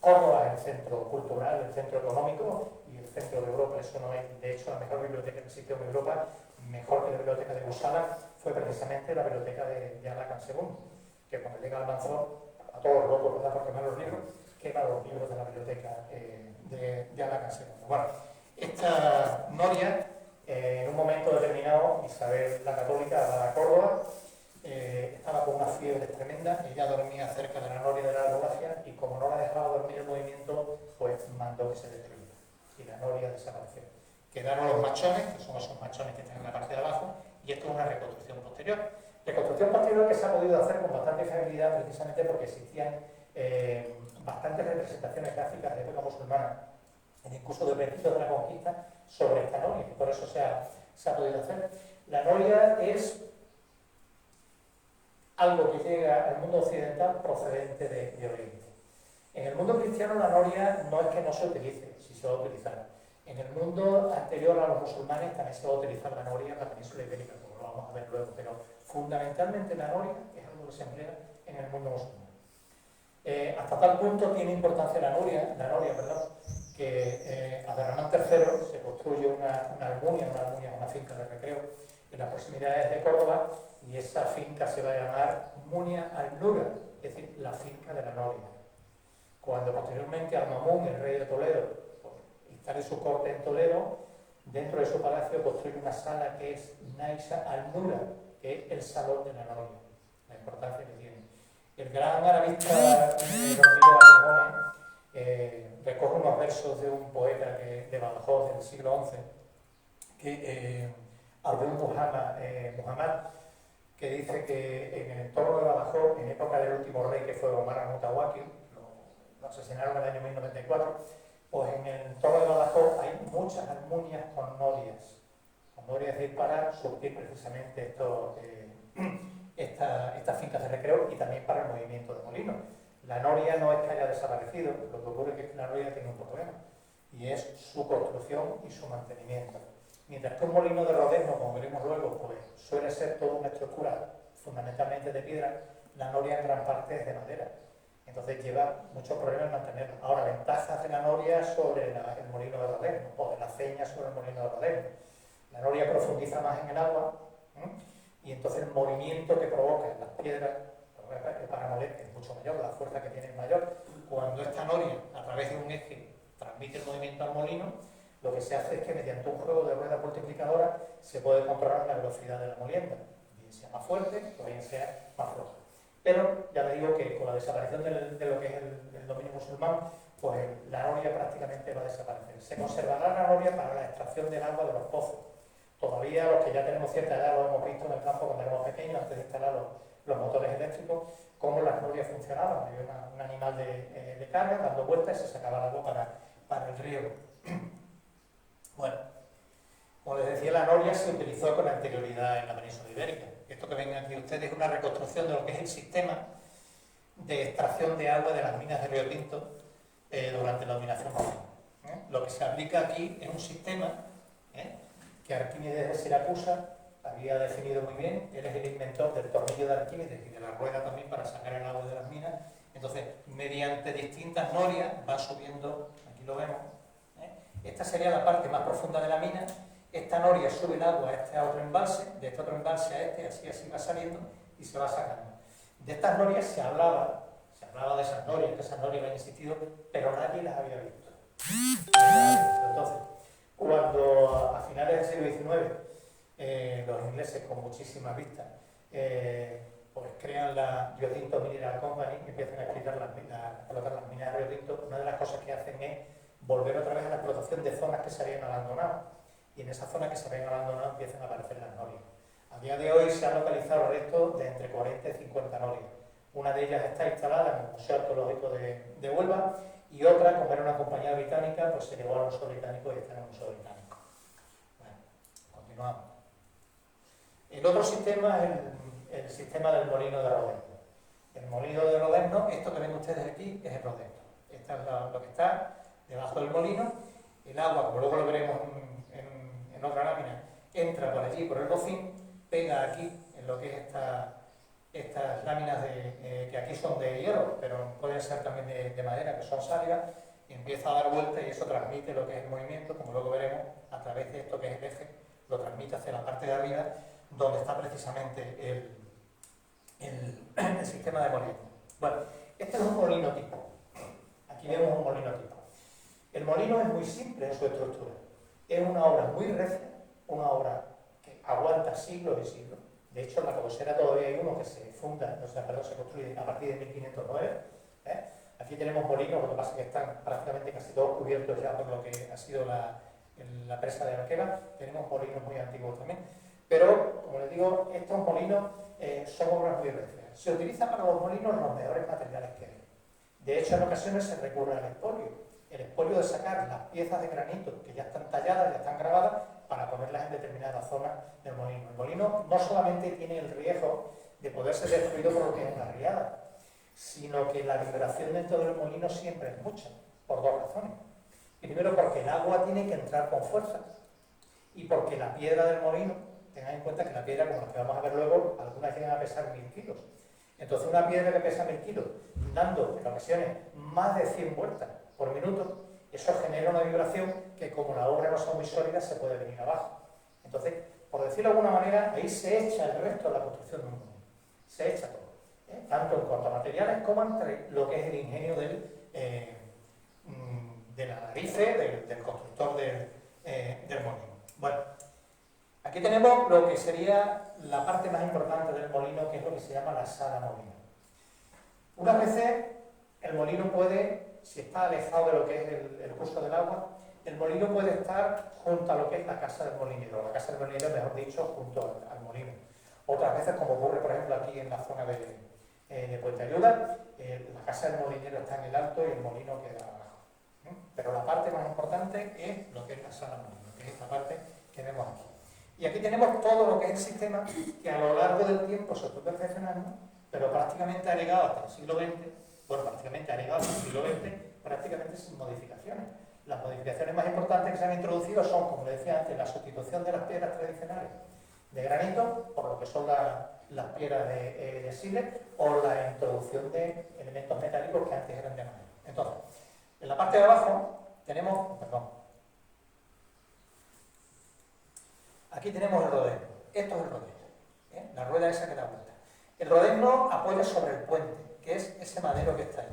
Córdoba es el centro cultural, el centro económico y el centro de Europa. Eso no es, de hecho, la mejor biblioteca que existió en Europa, mejor que la biblioteca de Busala, fue precisamente la biblioteca de Alacant II, que cuando llega Almanzor, a todos locos, ¿verdad?, por quemar los libros, quema los libros de la biblioteca de Alacant II. Bueno, esta noria, en un momento determinado, Isabel la Católica, la Córdoba, estaba con una fiebre tremenda, ella dormía cerca de la noria de la Albolafia y como no la dejaba dormir el movimiento, pues mandó que se destruyera y la noria desapareció. Quedaron los machones, que son esos machones que están en la parte de abajo, y esto es una reconstrucción posterior. Reconstrucción posterior que se ha podido hacer con bastante fiabilidad precisamente porque existían bastantes representaciones gráficas de época musulmana, incluso de vestidos de la conquista, sobre esta noria, y por eso se ha podido hacer. La noria es algo que llega al mundo occidental procedente de Oriente. En el mundo cristiano la noria no es que no se utilice, sí se va a utilizar. En el mundo anterior a los musulmanes también se va a utilizar la noria en la península ibérica, como lo vamos a ver luego, pero fundamentalmente la noria es algo que se emplea en el mundo musulmán. Hasta tal punto tiene importancia la noria, que Abderramán III se construye una almunia, una finca de recreo en las proximidades de Córdoba, y esa finca se va a llamar Munia al-Nura, es decir, la finca de la noria. Cuando posteriormente Al-Mamun, el rey de Toledo, instale su corte en Toledo, dentro de su palacio construye una sala que es Naisa al-Nura, que es el salón de la noria, la importancia que tiene. El gran arabista Don Miguel recoge unos versos de un poeta de Badajoz del siglo XI, que Abdul Muhammad, que dice que en el entorno de Badajoz, en época del último rey que fue Omar al-Mutawakkil, lo asesinaron en el año 1094, pues en el entorno de Badajoz hay muchas almunias con norias para surtir precisamente estas fincas de recreo y también para el movimiento de molinos. La noria no es que haya desaparecido, lo que ocurre es que la noria tiene un problema, y es su construcción y su mantenimiento. Mientras que un molino de rodeno, como veremos luego, pues suele ser toda una estructura fundamentalmente de piedra, la noria en gran parte es de madera. Entonces lleva muchos problemas mantenerla. Ahora, ventajas de la noria sobre el molino de rodeno, o de la ceña sobre el molino de rodeno. La noria profundiza más en el agua, y entonces el movimiento que provoca en las piedras para moler es mucho mayor, la fuerza que tiene es mayor. Cuando esta noria, a través de un eje, transmite el movimiento al molino, lo que se hace es que mediante un juego de ruedas multiplicadoras se puede controlar la velocidad de la molienda, bien sea más fuerte o bien sea más floja. Pero ya le digo que con la desaparición de lo que es el dominio musulmán, pues la noria prácticamente va a desaparecer. Se conservará la noria para la extracción del agua de los pozos. Todavía los que ya tenemos cierta edad lo hemos visto en el campo cuando éramos pequeños, antes de instalar los motores eléctricos, cómo las norias funcionaban. Había un animal de carga dando vueltas y se sacaba el agua para el riego. Bueno, como les decía, la noria se utilizó con anterioridad en la península ibérica. Esto que ven aquí ustedes es una reconstrucción de lo que es el sistema de extracción de agua de las minas de Río Tinto durante la dominación romana. Lo que se aplica aquí es un sistema que Arquímedes de Siracusa había definido muy bien. Él es el inventor del tornillo de Arquímedes y de la rueda también para sacar el agua de las minas. Entonces, mediante distintas norias va subiendo, aquí lo vemos. Esta sería la parte más profunda de la mina. Esta noria sube el agua a otro embalse, de este otro embalse a así va saliendo y se va sacando. De estas norias se hablaba de esas norias, que esas norias habían existido, pero nadie las había visto. Entonces, cuando a finales del siglo XIX los ingleses, con muchísimas vistas, pues crean la Rio Tinto Mineral Company y empiezan a explotar las minas de Rio Tinto, una de las cosas que hacen es volver otra vez a la explotación de zonas que se habían abandonado, y en esas zonas que se habían abandonado empiezan a aparecer las norias. A día de hoy se han localizado restos de entre 40 y 50 norias. Una de ellas está instalada en el Museo Arqueológico de Huelva, y otra, como era una compañía británica, pues se llevó al Museo Británico y está en el Museo Británico. Bueno, continuamos. El otro sistema es el sistema del molino de Rodeno. El molino de Rodeno, esto que ven ustedes aquí, es el Rodeno. Esta es lo que está debajo del molino. El agua, como luego lo veremos en otra lámina, entra por allí, por el bocín, pega aquí en lo que es estas láminas que aquí son de hierro, pero pueden ser también de madera, que son sálvidas, y empieza a dar vueltas y eso transmite lo que es el movimiento, como luego veremos, a través de esto que es el eje, lo transmite hacia la parte de arriba, donde está precisamente el sistema de molino. Bueno, este es un molino tipo. Aquí vemos un molino tipo. El molino es muy simple en su estructura. Es una obra muy recia, una obra que aguanta siglos y siglos. De hecho, en la Cobosera todavía hay uno que se construye a partir de 1509. Aquí tenemos molinos, lo que pasa es que están prácticamente casi todos cubiertos ya por lo que ha sido la presa de Arqueva. Tenemos molinos muy antiguos también. Pero, como les digo, estos molinos son obras muy recias. Se utiliza para los molinos los mejores materiales que hay. De hecho, en ocasiones se recurre al expolio. El expolio de sacar las piezas de granito que ya están talladas, ya están grabadas, para ponerlas en determinadas zonas del molino. El molino no solamente tiene el riesgo de poder ser destruido por lo que es una riada, sino que la vibración dentro del molino siempre es mucha, por dos razones. Primero, porque el agua tiene que entrar con fuerza, y porque la piedra del molino, tengan en cuenta que la piedra, como la que vamos a ver luego, algunas llegan a pesar 1000 kilos. Entonces, una piedra que pesa 1000 kilos, dando en ocasiones más de 100 vueltas por minuto, eso genera una vibración que, como la obra no son muy sólidas, se puede venir abajo. Entonces, por decirlo de alguna manera, ahí se echa el resto de la construcción de un molino. Se echa todo. Tanto en cuanto a materiales como entre lo que es el ingenio de la nariz del constructor del molino. Aquí tenemos lo que sería la parte más importante del molino, que es lo que se llama la sala molino. Unas veces el molino puede, si está alejado de lo que es el curso del agua, el molino puede estar junto a lo que es la casa del molinero, la casa del molinero, mejor dicho, junto al molino. Otras veces, como ocurre, por ejemplo, aquí en la zona de Puente Ayuda, la casa del molinero está en el alto y el molino queda abajo. Pero la parte más importante es lo que es la sala molino, que es esta parte que vemos aquí. Y aquí tenemos todo lo que es el sistema que a lo largo del tiempo se fue perfeccionando, pero prácticamente ha llegado hasta el siglo XX, bueno, prácticamente ha llegado hasta el siglo XX, prácticamente sin modificaciones. Las modificaciones más importantes que se han introducido son, como les decía antes, la sustitución de las piedras tradicionales de granito por lo que son las piedras de sílex o la introducción de elementos metálicos que antes eran de madera. Entonces, en la parte de abajo tenemos, aquí tenemos el rodeno. Esto es el rodeno, la rueda esa que da vuelta. El rodeno apoya sobre el puente, que es ese madero que está ahí.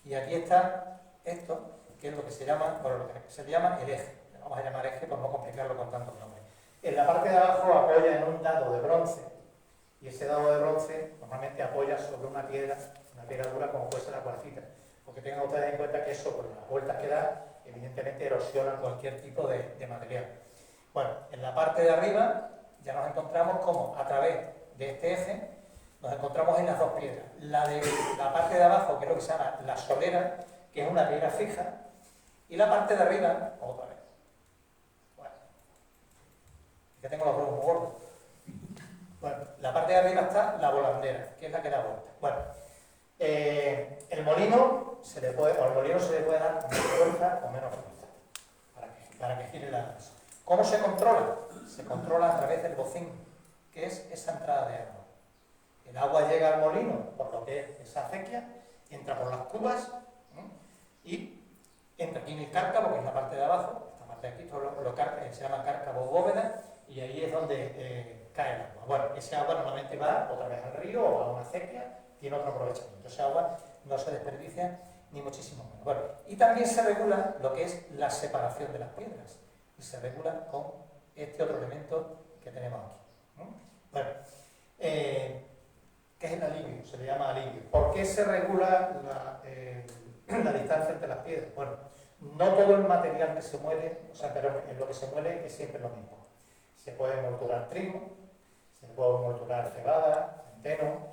Y aquí está esto, que es lo que se llama, bueno, lo que se llama el eje. Le vamos a llamar eje por no complicarlo con tantos nombres. En la parte de abajo apoya en un dado de bronce, y ese dado de bronce normalmente apoya sobre una piedra dura como puede ser la cuarcita. Porque tengan ustedes en cuenta que eso, por las vueltas que da, evidentemente erosiona cualquier tipo de material. Bueno, en la parte de arriba ya nos encontramos como a través de este eje nos encontramos en las dos piedras. La parte de abajo, que es lo que se llama la solera, que es una piedra fija, y la parte de arriba, otra vez. Bueno, ya tengo los huevos muy gordos. Bueno, la parte de arriba está la volandera, que es la que da vuelta. Bueno, el molino se le puede dar más fuerza o menos fuerza para que gire la masa. ¿Cómo se controla? Se controla a través del bocín, que es esa entrada de agua. El agua llega al molino por lo que es esa acequia, entra por las cubas y entra aquí en el cárcavo, que es la parte de abajo, esta parte de aquí, se llama cárcavo bóveda, y ahí es donde cae el agua. Bueno, ese agua normalmente va otra vez al río o a una acequia, tiene otro aprovechamiento. Ese agua no se desperdicia ni muchísimo menos. Bueno, y también se regula lo que es la separación de las piedras, y se regula con este otro elemento que tenemos aquí. Bueno, ¿qué es el alivio? Se le llama alivio. ¿Por qué se regula la distancia entre las piedras? Bueno, no todo el material que se muele, pero en lo que se muele es siempre lo mismo. Se puede molturar trigo, se puede molturar cebada, centeno,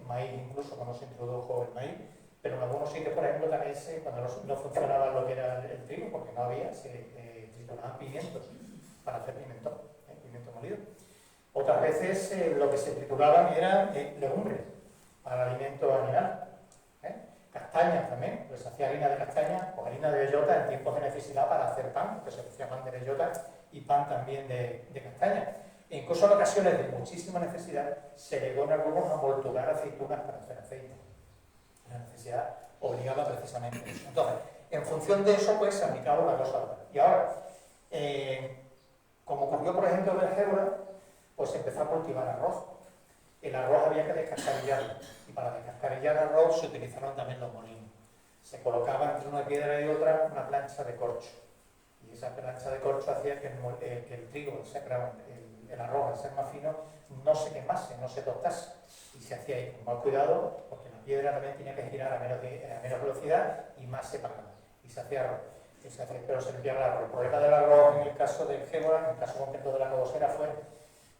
maíz, incluso cuando se introdujo el maíz, pero en algunos sitios, por ejemplo, también cuando no funcionaba lo que era el trigo, porque no había, se trituraban pimientos para hacer pimiento molido. Otras veces lo que se trituraban eran legumbres para el alimento animal. Castañas también, pues se hacía harina de castaña o harina de bellota en tiempos de necesidad para hacer pan, que se hacía pan de bellota y pan también de castaña. E incluso en ocasiones de muchísima necesidad se llegó en algunos a molturar aceitunas para hacer aceite. La necesidad obligaba precisamente a eso. Entonces, en función de eso, pues se aplicaba una cosa a otra. Y ahora, como ocurrió por ejemplo en el Gébora, pues se empezó a cultivar arroz. El arroz había que descascarillarlo, y para descascarillar arroz se utilizaron también los molinos. Se colocaba entre una piedra y otra una plancha de corcho, y esa plancha de corcho hacía que el trigo, el arroz, al ser más fino, no se quemase, no se tostase, y se hacía ahí con mal cuidado, porque la piedra también tenía que girar a menos velocidad y más separada, y se hacía arroz. Pero se limpiaba el arroz. El problema del arroz en el caso del Gébora, en el caso concreto de la Cobosera, fue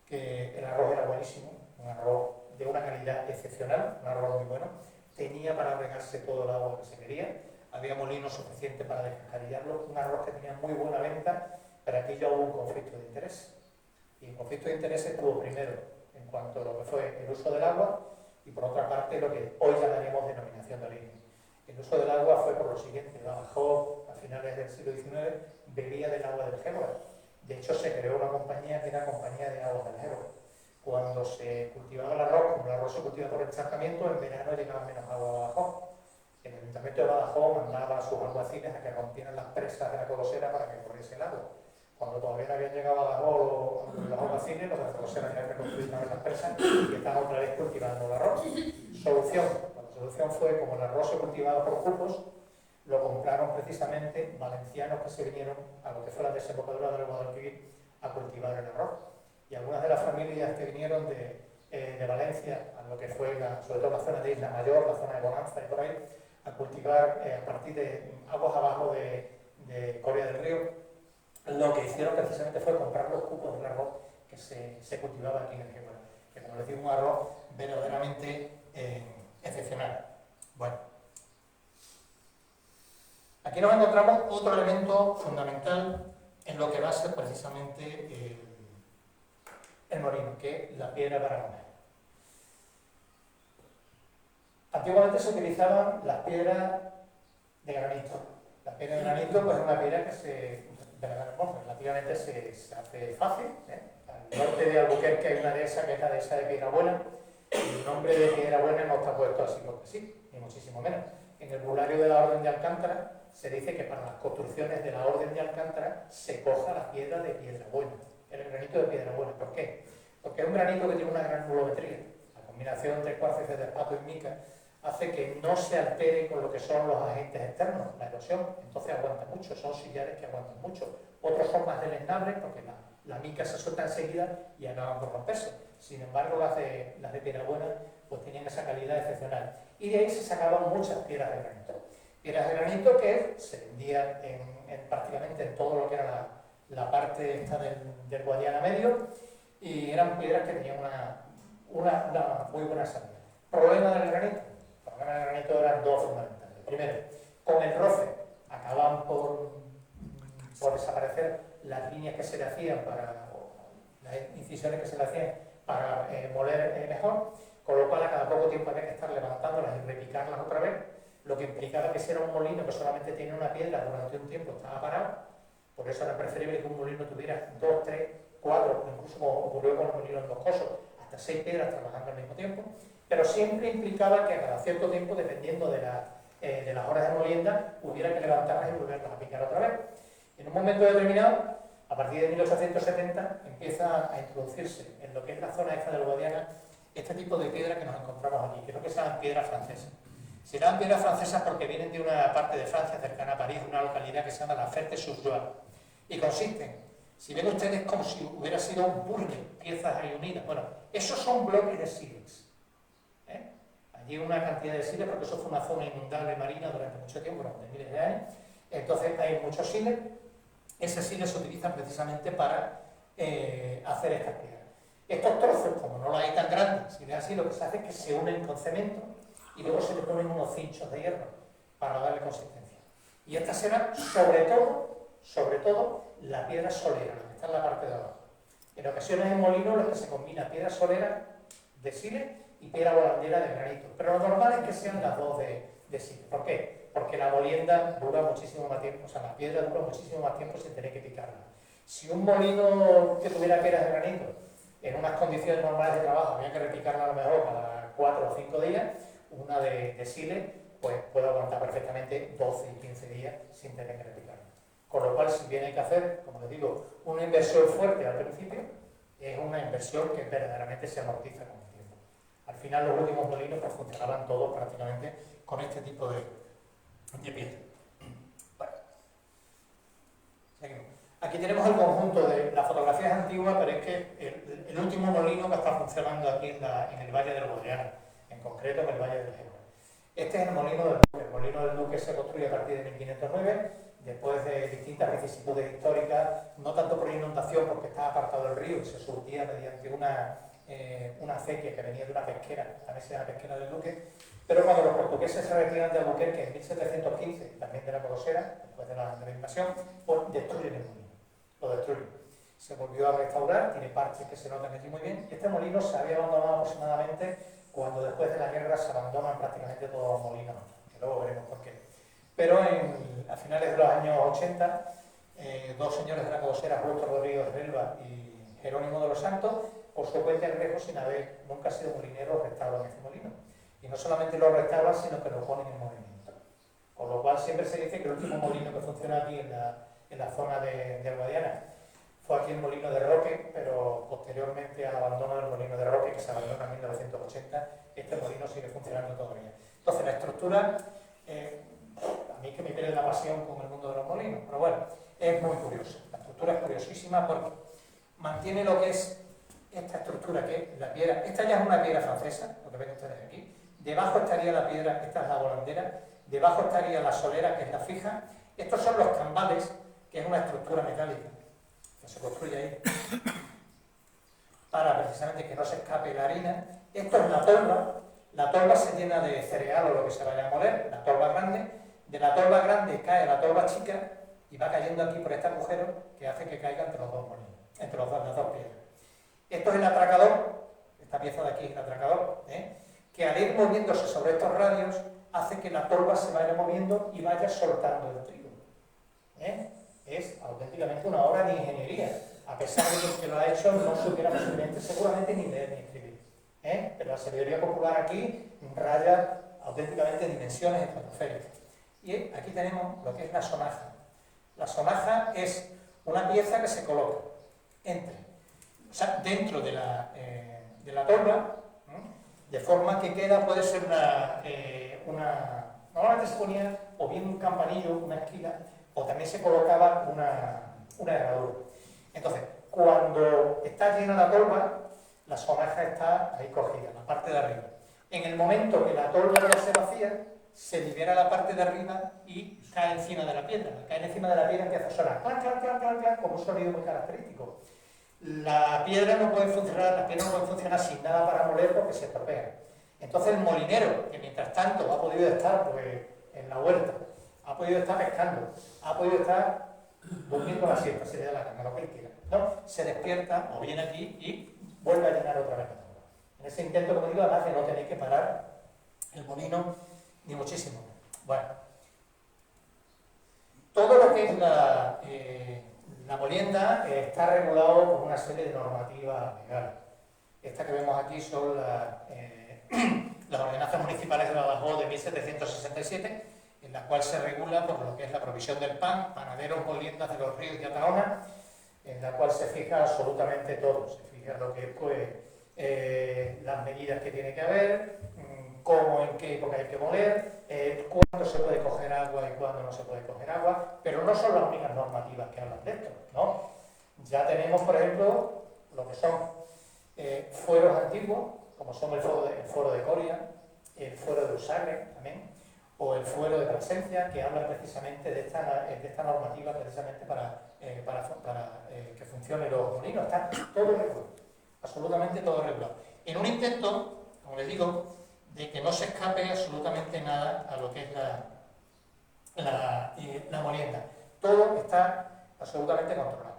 que el arroz era buenísimo, un arroz de una calidad excepcional, un arroz muy bueno, tenía para regarse todo el agua que se quería, había molinos suficientes para descascarillarlo, un arroz que tenía muy buena venta, pero aquí ya hubo un conflicto de interés. Y el conflicto de interés estuvo primero en cuanto a lo que fue el uso del agua y por otra parte lo que hoy llamaremos denominación de origen. El uso del agua fue por lo siguiente: Badajoz a finales del siglo XIX bebía del agua del Gébora. De hecho, se creó una compañía que era Compañía de Aguas del Gébora. Cuando se cultivaba el arroz, como el arroz se cultiva por encharcamiento, en verano llegaba menos agua a Badajoz. El Ayuntamiento de Badajoz mandaba a sus alguaciles a que rompieran las presas de la Cobosera para que corriese el agua. Cuando todavía no habían llegado a Badajoz los alguaciles, los de la Cobosera habían reconstruido una vez las presas y estaban otra vez cultivando el arroz. Solución. La solución fue, como el arroz se cultivaba por cupos, lo compraron precisamente valencianos que se vinieron a lo que fue la desembocadura del Guadalquivir a a cultivar el arroz. Y algunas de las familias que vinieron de Valencia, a lo que fue sobre todo la zona de Isla Mayor, la zona de Bonanza y por ahí, a cultivar a partir de aguas abajo de Coria del Río, lo que hicieron precisamente fue comprar los cupos del arroz que se cultivaba aquí en el Génova, que como les digo, un arroz verdaderamente excepcional. Bueno, aquí nos encontramos otro elemento fundamental en lo que va a ser precisamente el molino, que es la piedra para moler. Antiguamente se utilizaban las piedras de granito. La piedra de granito pues, es una piedra que relativamente se hace fácil. Al norte de Albuquerque hay una dehesa que es la dehesa de Piedra Buena. El nombre de Piedra Buena no está puesto así porque sí, ni muchísimo menos. En el vocabulario de la Orden de Alcántara se dice que para las construcciones de la Orden de Alcántara se coja la piedra de Piedra Buena, el granito de Piedra Buena. ¿Por qué? Porque es un granito que tiene una gran volumetría. La combinación entre cuarzo y feldespato y mica hace que no se altere con lo que son los agentes externos, la erosión, entonces aguanta mucho, son sillares que aguantan mucho. Otros son más deleznables porque la mica se suelta enseguida y acaban por romperse. Sin embargo, las de Piedra Buena pues tenían esa calidad excepcional. Y de ahí se sacaban muchas piedras de granito. Piedras de granito que se vendían prácticamente en todo lo que era la parte esta del Guadiana Medio, y eran piedras que tenían una muy buena salida. ¿Problema del granito? El problema del granito eran dos fundamentales. Primero, con el roce acaban por desaparecer las líneas que se le hacían las incisiones que se le hacían para moler mejor, con lo cual a cada poco tiempo había que estar levantándolas y repicarlas otra vez, lo que implicaba que si era un molino que solamente tenía una piedra durante un tiempo estaba parado. Por eso era preferible que un molino tuviera 2, 3, 4, incluso como ocurrió con los molinos boscosos, hasta 6 piedras trabajando al mismo tiempo, pero siempre implicaba que a cada cierto tiempo, dependiendo de las horas de molienda, hubiera que levantarlas y volverlas a picar otra vez. En un momento determinado, a partir de 1870, empieza a introducirse en lo que es la zona esta del Guadiana este tipo de piedra que nos encontramos aquí, que creo que se llaman piedras francesas. Se llaman piedras francesas porque vienen de una parte de Francia cercana a París, una localidad que se llama la Ferté-sur-Joie, y consisten, si ven ustedes, como si hubiera sido un puzzle, piezas ahí unidas. Bueno, esos son bloques de sílex. Allí una cantidad de sílex, porque eso fue una zona inundable marina durante mucho tiempo, durante miles de años. Entonces hay muchos sílex. Ese sílex se utiliza precisamente para hacer estas piedras. Estos trozos, como no los hay tan grandes, si es así, lo que se hace es que se unen con cemento y luego se le ponen unos cinchos de hierro para darle consistencia. Y estas serán, sobre todo, la piedra solera, la que está en la parte de abajo. En ocasiones en molinos lo que se combina piedra solera de sílex y piedra volandera de granito. Pero lo normal es que sean las dos de sílex. ¿Por qué? Porque la molienda dura muchísimo más tiempo, o sea, la piedra dura muchísimo más tiempo sin tener que picarla. Si un molino que tuviera piedras de granito, en unas condiciones normales de trabajo, había que repicarla a lo mejor cada 4 o 5 días, una de sílex pues puede aguantar perfectamente 12 y 15 días sin tener que repicarla. Con lo cual, si bien hay que hacer, como les digo, una inversión fuerte al principio, es una inversión que verdaderamente se amortiza con el tiempo. Al final, los últimos molinos pues, funcionaban todos prácticamente con este tipo de piedra. Bueno, seguimos. Aquí tenemos el conjunto de las fotografías antiguas, pero es que el último molino que está funcionando aquí en el Valle del Guadiana, en concreto en el Valle del Génova. Este es el molino del Duque. El molino del Duque se construye a partir de 1509, después de distintas vicisitudes históricas, no tanto por inundación, porque estaba apartado del río y se surtía mediante una acequia que venía de una pesquera, también se llama pesquera del Duque, pero cuando los portugueses se retiran de Albuquerque en 1715, también de la Colosera, después de la invasión, pues destruyen el molino. Lo destruyen. Se volvió a restaurar, tiene parches que se notan aquí muy bien, y este molino se había abandonado aproximadamente cuando después de la guerra se abandonan prácticamente todos los molinos, que luego veremos por qué. Pero a finales de los años 80, dos señores de la Colosera, Augusto Rodríguez de Relva y Jerónimo de los Santos, por su cuenta y riesgo, sin haber nunca sido molineros, restauran este molino. Y no solamente lo restauran, sino que lo ponen en movimiento. Con lo cual siempre se dice que el último molino que funciona aquí en la zona del Guadiana fue aquí el molino de Roque, pero posteriormente al abandono del molino de Roque, que se abandona en 1980, este molino sigue funcionando todavía. Entonces la estructura, a mí que me pierde la pasión con el mundo de los molinos, pero bueno, es muy curiosa. La estructura es curiosísima porque mantiene lo que es esta estructura, que es la piedra. Esta ya es una piedra francesa, lo que ven ustedes aquí. Debajo estaría la piedra, esta es la volandera. Debajo estaría la solera, que es la fija. Estos son los cambales, que es una estructura metálica que se construye ahí para precisamente que no se escape la harina. Esto es la tolva. La tolva se llena de cereal o lo que se vaya a moler, la tolva grande. De la tolva grande cae la tolva chica y va cayendo aquí por este agujero que hace que caiga entre los dos molinos, entre las dos piedras. Esto es el atracador, esta pieza de aquí es el atracador, que al ir moviéndose sobre estos radios hace que la tolva se vaya moviendo y vaya soltando el trigo. Es auténticamente una obra de ingeniería, a pesar de que el que lo ha hecho no supiera posiblemente, seguramente ni leer ni escribir. Pero la sabiduría popular aquí raya auténticamente dimensiones estratosféricas. Y aquí tenemos lo que es la sonaja. La sonaja es una pieza que se coloca dentro de la tolva, de forma que puede ser normalmente se ponía o bien un campanillo, una esquila, o también se colocaba una herradura. Entonces, cuando está llena la tolva, la sonaja está ahí cogida, la parte de arriba. En el momento que la tolva ya se vacía, se libera la parte de arriba y cae encima de la piedra. Cae encima de la piedra y empieza a sonar clan, clan, clan, clan, clan, como un sonido muy característico. La piedra no puede funcionar sin nada para moler porque se estropea. Entonces el molinero, que mientras tanto ha podido estar en la huerta, ha podido estar pescando, ha podido estar durmiendo la siesta, se le da la gana, lo que él quiera, ¿no? Se despierta o viene aquí y vuelve a llenar otra vez la tolva. En ese intento, como digo, además que no tenéis que parar el molino ni muchísimo. Bueno, todo lo que es la molienda está regulado por una serie de normativas legales. Esta que vemos aquí son las ordenanzas municipales de Badajoz de 1767, en la cual se regula por lo que es la provisión del pan, panaderos, moliendas de los ríos y Ataona, en la cual se fija absolutamente todo. Se fija lo que es las medidas que tiene que haber, cómo, en qué época hay que moler, cuándo se puede coger agua y cuándo no se puede coger agua, pero no son las únicas normativas que hablan de esto, ¿no? Ya tenemos, por ejemplo, lo que son fueros antiguos, como son el fuero de Coria, el fuero de Usagre también, o el fuero de Plasencia, que hablan precisamente de esta normativa precisamente para que funcionen los molinos. Está todo regulado, absolutamente todo regulado. En un intento, como les digo, de que no se escape absolutamente nada a lo que es la molienda. Todo está absolutamente controlado.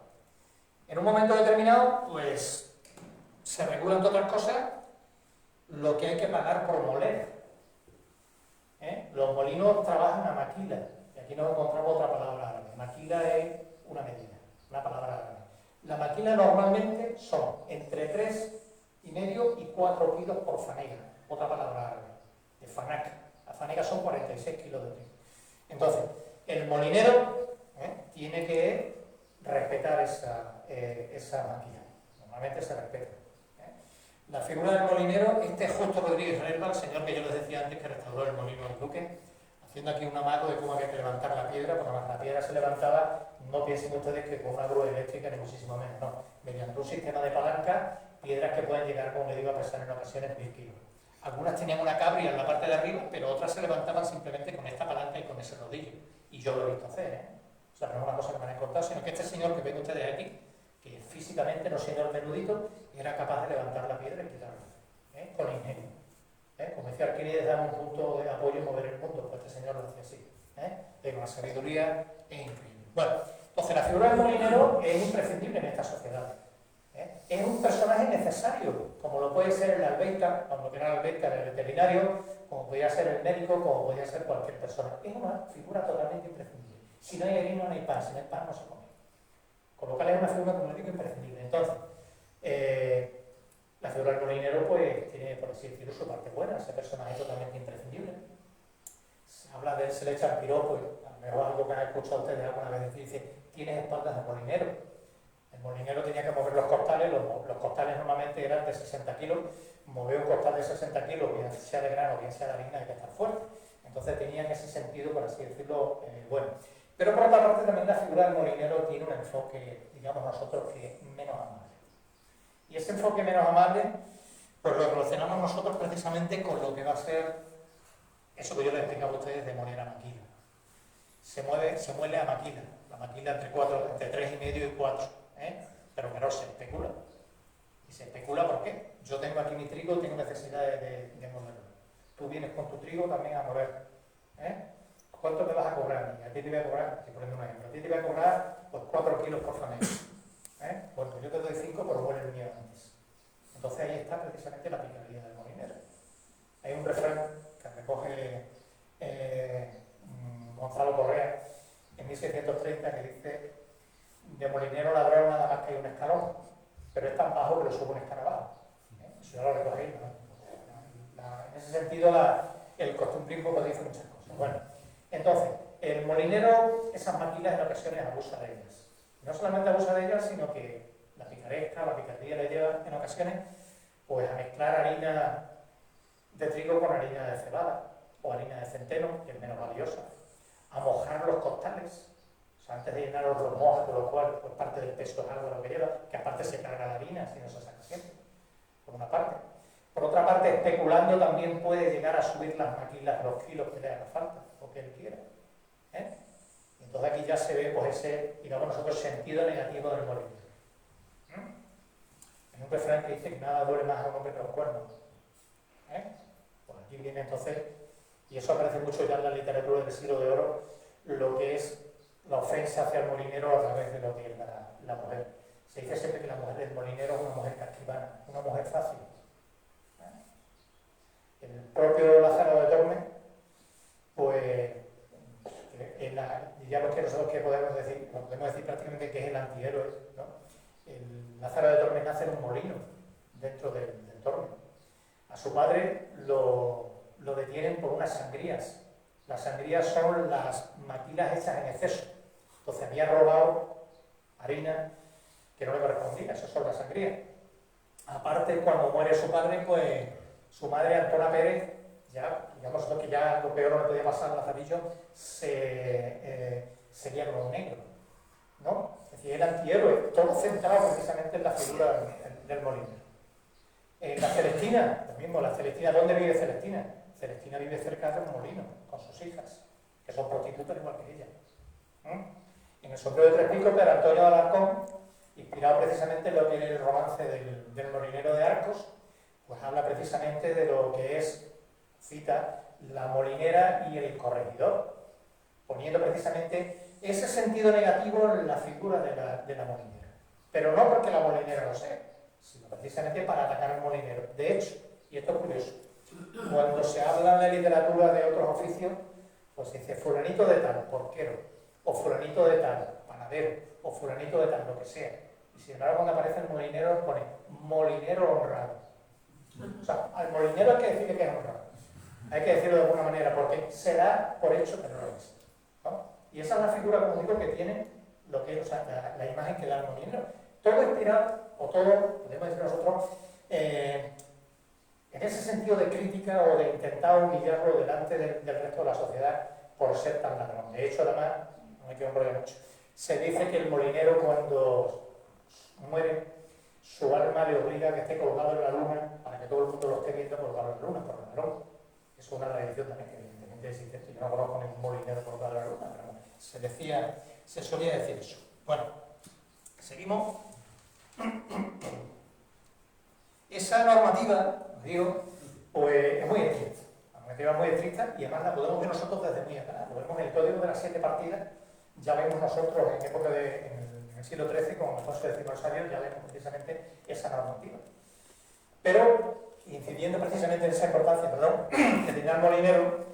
En un momento determinado, pues, se regula, entre otras cosas, lo que hay que pagar por moler. Los molinos trabajan a maquila, y aquí nos encontramos otra palabra árabe. Maquila es una medida, una palabra árabe. La maquila normalmente son entre 3,5 y 4 kilos por fanega, otra palabra árabe, de fanaca. La fanega son 46 kilos de trigo. Entonces, el molinero tiene que respetar esa maquila. Normalmente se respeta. La figura del molinero, este es Justo Rodríguez Relva, el señor que yo les decía antes que restauró el molino del Duque, haciendo aquí un amago de cómo había que levantar la piedra, porque la piedra se levantaba, no piensen ustedes que con una grúa eléctrica, ni muchísimo menos, no, mediante un sistema de palanca, piedras que pueden llegar, como le digo, a pesar en ocasiones 1000 kilos. Algunas tenían una cabria en la parte de arriba, pero otras se levantaban simplemente con esta palanca y con ese rodillo. Y yo lo he visto hacer, O sea, no es una cosa que me han contado, sino que este señor que ven ustedes aquí, que físicamente, no siendo el menudito, era capaz de levantar la piedra y quitarla, con ingenio. Como decía Arquímedes, dar un punto de apoyo y mover el mundo, pues este señor lo hacía así. Pero la sabiduría es increíble. Bueno, entonces la figura del molinero es imprescindible en esta sociedad. Es un personaje necesario, como lo puede ser el albeita, cuando era el albeita del veterinario, como podía ser el médico, como podía ser cualquier persona. Es una figura totalmente imprescindible. Si no hay harina, no hay pan, si no hay pan, no se come. Con lo cual es una figura, como digo, imprescindible. Entonces, la figura del molinero, pues, tiene, por así decirlo, su parte buena, ese personaje totalmente imprescindible. Se habla de él, se le echa el piropo, a lo mejor algo que han escuchado ustedes alguna vez decir, dice, tienes espaldas de molinero. El molinero tenía que mover los costales, los costales normalmente eran de 60 kilos, mover un costal de 60 kilos, bien sea de grano, bien sea de harina, hay que estar fuerte. Entonces tenía en ese sentido, por así decirlo, bueno. Pero por otra parte también la figura del molinero tiene un enfoque, digamos nosotros, que es menos amable. Y ese enfoque menos amable, pues lo relacionamos nosotros precisamente con lo que va a ser eso que yo les explicaba a ustedes de moler a maquila. Se muele a maquila, la maquila entre 3,5 y 4, pero claro, se especula. ¿Y se especula por qué? Yo tengo aquí mi trigo y tengo necesidad de molerlo. Tú vienes con tu trigo también a moler. ¿Cuánto me vas a cobrar? A ti te voy a cobrar, estoy poniendo un ejemplo, a ti te voy a cobrar pues, 4 kilos por fanega. Bueno, pues yo te doy 5 por moler el mío antes. Entonces ahí está precisamente la picardía del molinero. Hay un refrán que recoge Gonzalo Correa en 1630 que dice: de molinero ladrón nada más que hay un escalón, pero es tan bajo que lo sube un escarabajo. Eso ya lo recogéis, ¿no? En ese sentido el costumbrismo pues dice muchas cosas. Bueno, entonces, el molinero, esas maquilas en ocasiones abusa de ellas. No solamente abusa de ellas, sino que la picaresca, la picardía le lleva en ocasiones pues a mezclar harina de trigo con harina de cebada o harina de centeno, que es menos valiosa, a mojar los costales. O sea, antes de llenarlos los mojas, con lo cual pues parte del peso es algo lo que lleva, que aparte se carga la harina si no se saca siempre, por una parte. Por otra parte, especulando también puede llegar a subir las maquilas, los kilos que le haga falta, o que él quiera. Y entonces aquí ya se ve pues ese, digamos nosotros, sentido negativo del molinero. Hay un refrán que dice que nada duele más a un hombre que los cuernos. Pues aquí viene entonces, y eso aparece mucho ya en la literatura del siglo de oro, lo que es la ofensa hacia el molinero a través de lo que es la mujer. Se dice siempre que la mujer del molinero es una mujer casquivana, una mujer fácil. El propio Lázaro de Tormes, pues, digamos que nosotros que podemos decir prácticamente que es el antihéroe, ¿no? El Lázaro de Tormes nace en un molino dentro del Tormes. A su padre lo detienen por unas sangrías. Las sangrías son las maquilas hechas en exceso. Entonces había robado harina que no le correspondía, esas son las sangrías. Aparte, cuando muere su padre, pues su madre, Antona Pérez, ya, digamos que ya lo peor no le podía pasar a Lazarillo, sería como un negro, ¿no? Es decir, el antihéroe, todo centrado precisamente en la figura del molinero. La Celestina, lo mismo, la Celestina, ¿dónde vive Celestina? Celestina vive cerca de un molino, con sus hijas, que son prostitutas igual que ella. En el sombrero de tres picos de Antonio de Alarcón, inspirado precisamente en lo que es el romance del molinero de Arcos, pues habla precisamente de lo que es, cita, la molinera y el corregidor, poniendo precisamente ese sentido negativo en la figura de la molinera. Pero no porque la molinera lo sea, sino precisamente para atacar al molinero. De hecho, y esto es curioso, cuando se habla en la literatura de otros oficios, pues se dice fulanito de tal, porquero, o fulanito de tal, panadero, o fulanito de tal, lo que sea. Y sin embargo, cuando aparece el molinero, pone molinero honrado. O sea, al molinero hay que decirle que es honrado. Hay que decirlo de alguna manera, porque se da por hecho que no lo es, ¿no? Y esa es la figura, como digo, que tiene lo que es, o sea, la imagen que da el molinero. Todo inspirado, o todo, podemos decir nosotros, en ese sentido de crítica o de intentar humillarlo delante del resto de la sociedad por ser tan ladrón. De hecho, además, no me quiero enrollar mucho, se dice que el molinero cuando muere, su alma le obliga a que esté colgado en la luna para que todo el mundo lo esté viendo colgado en la luna, por ladrón. Eso es una tradición también que evidentemente existe. Yo no conozco ningún molinero colgado en la luna, pero se solía decir eso. Bueno, seguimos. Esa normativa, os digo, pues es muy estricta. La normativa es muy estricta y además la podemos ver nosotros desde muy atrás. Lo vemos en el Código de las 7 partidas, ya vemos nosotros en época en el siglo XIII, con Alfonso X Rosario, ya vemos precisamente esa normativa. Pero, incidiendo precisamente en esa importancia, que tenía el molinero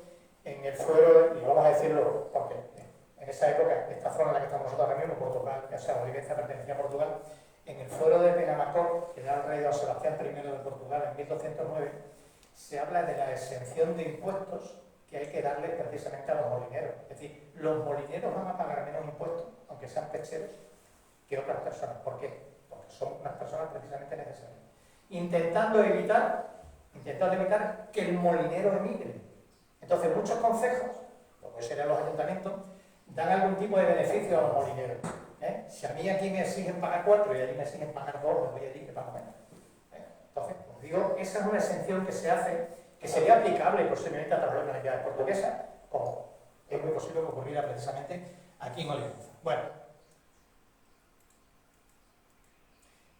en el fuero, y vamos a decirlo, porque en esa época, esta zona en la que estamos nosotros ahora mismo, Portugal, o sea, Olivenza pertenecía a Portugal, en el fuero de Penamacor, que era el rey don Sebastián I de Portugal en 1209, se habla de la exención de impuestos que hay que darle precisamente a los molineros. Es decir, los molineros van a pagar menos impuestos, aunque sean pecheros, que otras personas. ¿Por qué? Porque son unas personas precisamente necesarias. Intentando evitar que el molinero emigre. Entonces, muchos concejos, lo que serían los ayuntamientos, dan algún tipo de beneficio a los molineros. Si a mí aquí me exigen pagar 4 y allí me exigen pagar 2, me voy allí que pago menos. Entonces, como digo, esa es una exención que se hace, que sería aplicable posiblemente a través de las entidades portuguesas, como es muy posible que ocurriera precisamente aquí en Olivenza. Bueno,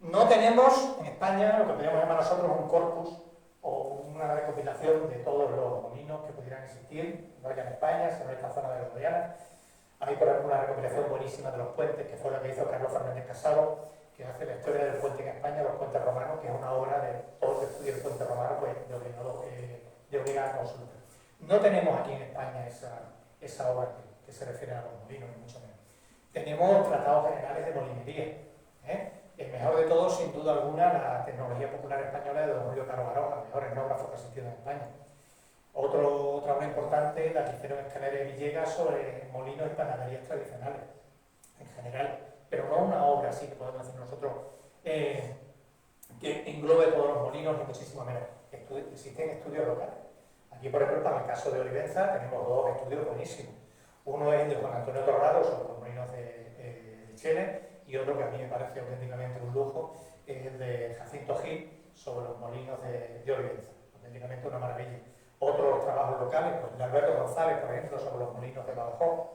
no tenemos en España lo que podríamos llamar nosotros un corpus o una recopilación de todos los molinos que pudieran existir, no ya en España, sino en esta zona de Guadiana. Hay, por ejemplo, una recopilación buenísima de los puentes, que fue la que hizo Carlos Fernández Casado, que hace la historia del puente en España, los puentes romanos, que es una obra de todo el que estudia el puente romano, pues de obligada consulta. No tenemos aquí en España esa obra que se refiere a los molinos, ni mucho menos. Tenemos tratados generales de molinería. El mejor de todos, sin duda alguna, la tecnología popular española de don Julio Caro Baroja, el mejor etnógrafo que ha existido en España. Otra obra importante, la que hicieron Escalera y Villegas sobre molinos y panaderías tradicionales, en general, pero no una obra así que podemos decir nosotros que englobe todos los molinos, ni muchísimo menos. Existen estudios locales. Aquí, por ejemplo, para el caso de Olivenza, tenemos dos estudios buenísimos. Uno es el de Juan Antonio Torrado sobre los molinos de Chile, y otro que a mí me parece auténticamente un lujo es el de Jacinto Gil sobre los molinos de Olivenza. Auténticamente una maravilla. Otros trabajos locales, pues el de Alberto González, por ejemplo, sobre los molinos de Badajoz.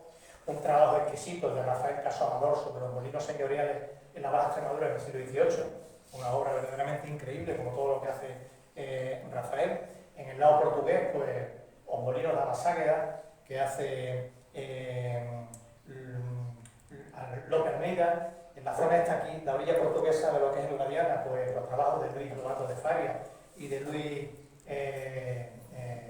Un trabajo exquisito de Rafael Caso Amador sobre los molinos señoriales en la Baja Extremadura del siglo XVIII. Una obra verdaderamente increíble, como todo lo que hace Rafael. En el lado portugués, pues, los molinos de Abaságueda, que hace López Almeida. En la zona esta aquí, la orilla portuguesa de lo que es la Guadiana, pues los trabajos de Luis Lobato de Faria y de Luis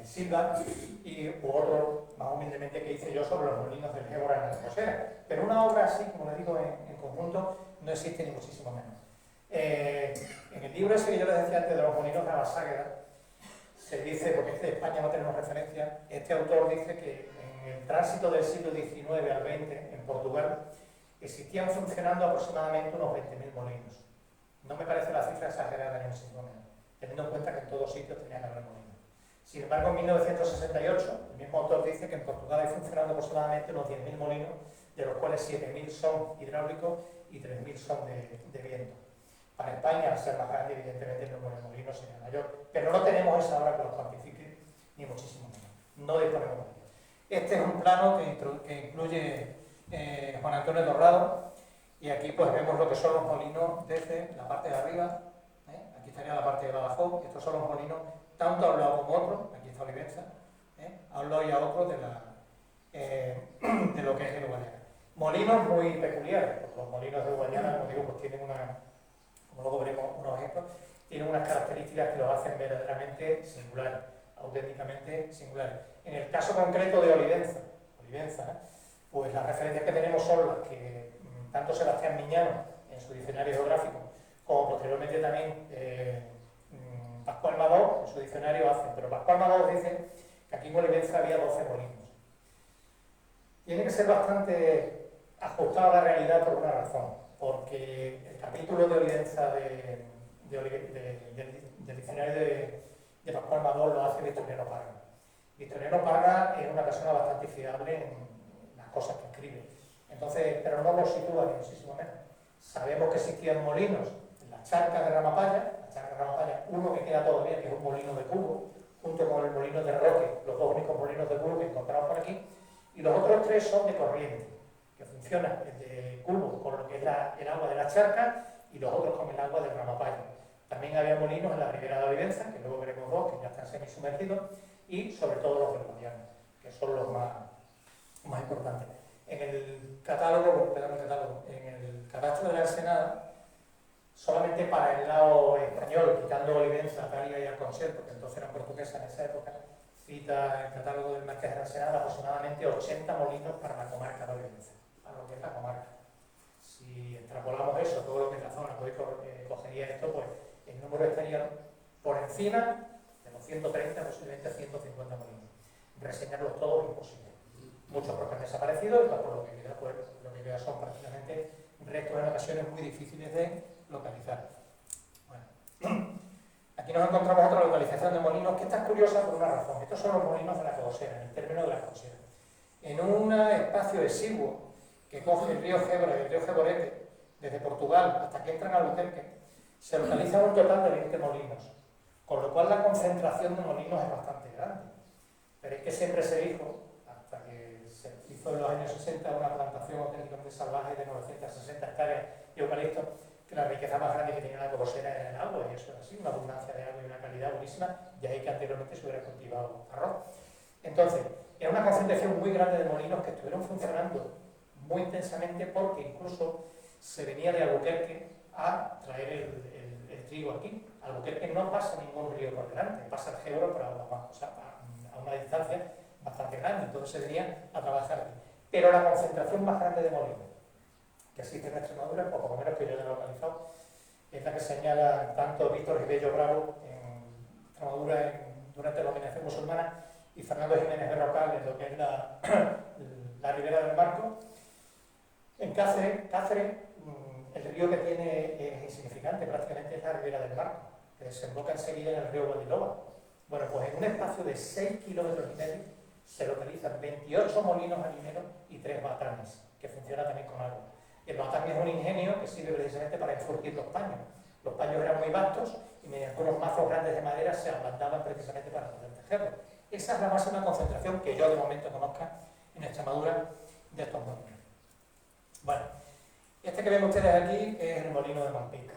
Silva, y otro más humildemente que hice yo sobre los molinos del Gébora en la Rosera. Pero una obra así, como les digo, en conjunto, no existe ni muchísimo menos. En el libro ese que yo les decía antes de los molinos de Abaságueda, se dice, porque es de España, no tenemos referencia, este autor dice que en el tránsito del siglo XIX al XX en Portugal existían funcionando aproximadamente unos 20.000 molinos. No me parece la cifra exagerada ni muchísimo menos, teniendo en cuenta que en todos sitios tenían que haber molinos. Sin embargo, en 1968, el mismo autor dice que en Portugal hay funcionando aproximadamente unos 10.000 molinos, de los cuales 7.000 son hidráulicos y 3.000 son de viento. Para España, al ser más grande, evidentemente el número de molinos sería mayor, pero no tenemos esa obra que los cuantifique, ni muchísimo menos. No disponemos de ello. Este es un plano que incluye Juan Antonio Torrado, y aquí pues vemos lo que son los molinos desde la parte de arriba. Aquí estaría la parte de Badajoz. Estos son los molinos, tanto a un lado como a otro. Aquí está Olivenza, a un lado y a otro de lo que es el Guadiana. Molinos muy peculiares, porque los molinos de Guadiana, como digo, pues tienen como luego veremos unos ejemplos, tienen unas características que los hacen verdaderamente singulares, auténticamente singulares. En el caso concreto de Olivenza, pues las referencias que tenemos son las que tanto Sebastián Miñano en su diccionario geográfico, como posteriormente también Pascual Madó en su diccionario hace. Pero Pascual Madó dice que aquí en Olivenza había 12 molinos. Tiene que ser bastante ajustado a la realidad por una razón, porque el capítulo de Olivenza del diccionario de Pascual Madó lo hace Victoriano Parga. Victoriano Parga es una persona bastante fiable en las cosas que escribe. Entonces, pero no lo sitúa ni muchísimo menos. Sabemos que existían molinos en las charcas de Ramapaya, uno que queda todavía, que es un molino de cubo, junto con el molino de Roque, los dos únicos molinos de cubo que encontramos por aquí, y los otros tres son de corriente, que funcionan de cubo con lo que es el agua de la charca y los otros con el agua del Ramapaya. También había molinos en la ribera de Olivenza, que luego veremos dos, que ya están semisumergidos, y sobre todo los del Guadiana, que son los más importantes. En el catálogo, en el cadastro de la Ensenada, solamente para el lado español, quitando Olivenza, Talia y Alconcel, porque entonces eran portuguesas en esa época, cita el catálogo del Marqués de la Ensenada aproximadamente 80 molinos para la comarca de Olivenza, para lo que es la comarca. Si extrapolamos eso, todo lo que es la zona, pues cogería esto, pues el número estaría por encima de los 130, posiblemente 150 molinos. Reseñarlos todos es imposible. Muchos porque han desaparecido y por lo que queda, pues, lo que queda son prácticamente restos en ocasiones muy difíciles de localizar. Bueno. Aquí nos encontramos otra localización de molinos que está curiosa por una razón. Estos son los molinos de la Codosera, en el término de la Codosera. En un espacio exiguo que coge el río Gebra y el río Geborete, desde Portugal hasta que entran a Albuquerque, Se localizan un total de 20 molinos, con lo cual la concentración de molinos es bastante grande. Pero es que siempre se dijo, hasta que se hizo en los años 60 una plantación auténticamente salvaje de 960 hectáreas de eucalipto, que la riqueza más grande que tenía la cocosera era el agua, y eso era así, una abundancia de agua y una calidad buenísima, y ahí que anteriormente se hubiera cultivado arroz. Entonces, era una concentración muy grande de molinos que estuvieron funcionando muy intensamente, porque incluso se venía de Albuquerque a traer el trigo aquí. Albuquerque no pasa ningún río por delante, pasa el Ebro, pero a una distancia bastante grande, entonces se venía a trabajar aquí. Pero la concentración más grande de molinos que existe en Extremadura, o por lo menos que yo he localizado, es la que señala tanto Víctor Ribello Bravo en Extremadura durante la dominación musulmana y Fernando Jiménez Berrocal en lo que es la Ribera del Marco. En Cáceres, el río que tiene es insignificante, prácticamente es la Ribera del Marco, que desemboca enseguida en el río Guadiloba. Bueno, pues en un espacio de 6,5 kilómetros se localizan 28 molinos harineros y 3 batanes, que funcionan también con agua. El batán es un ingenio que sirve precisamente para enfortir los paños. Los paños eran muy vastos y mediante unos mazos grandes de madera se ablandaban precisamente para poder tejerlos. Esa es la máxima concentración que yo de momento conozca en Extremadura de estos molinos. Bueno, este que ven ustedes aquí es el molino de Malpica.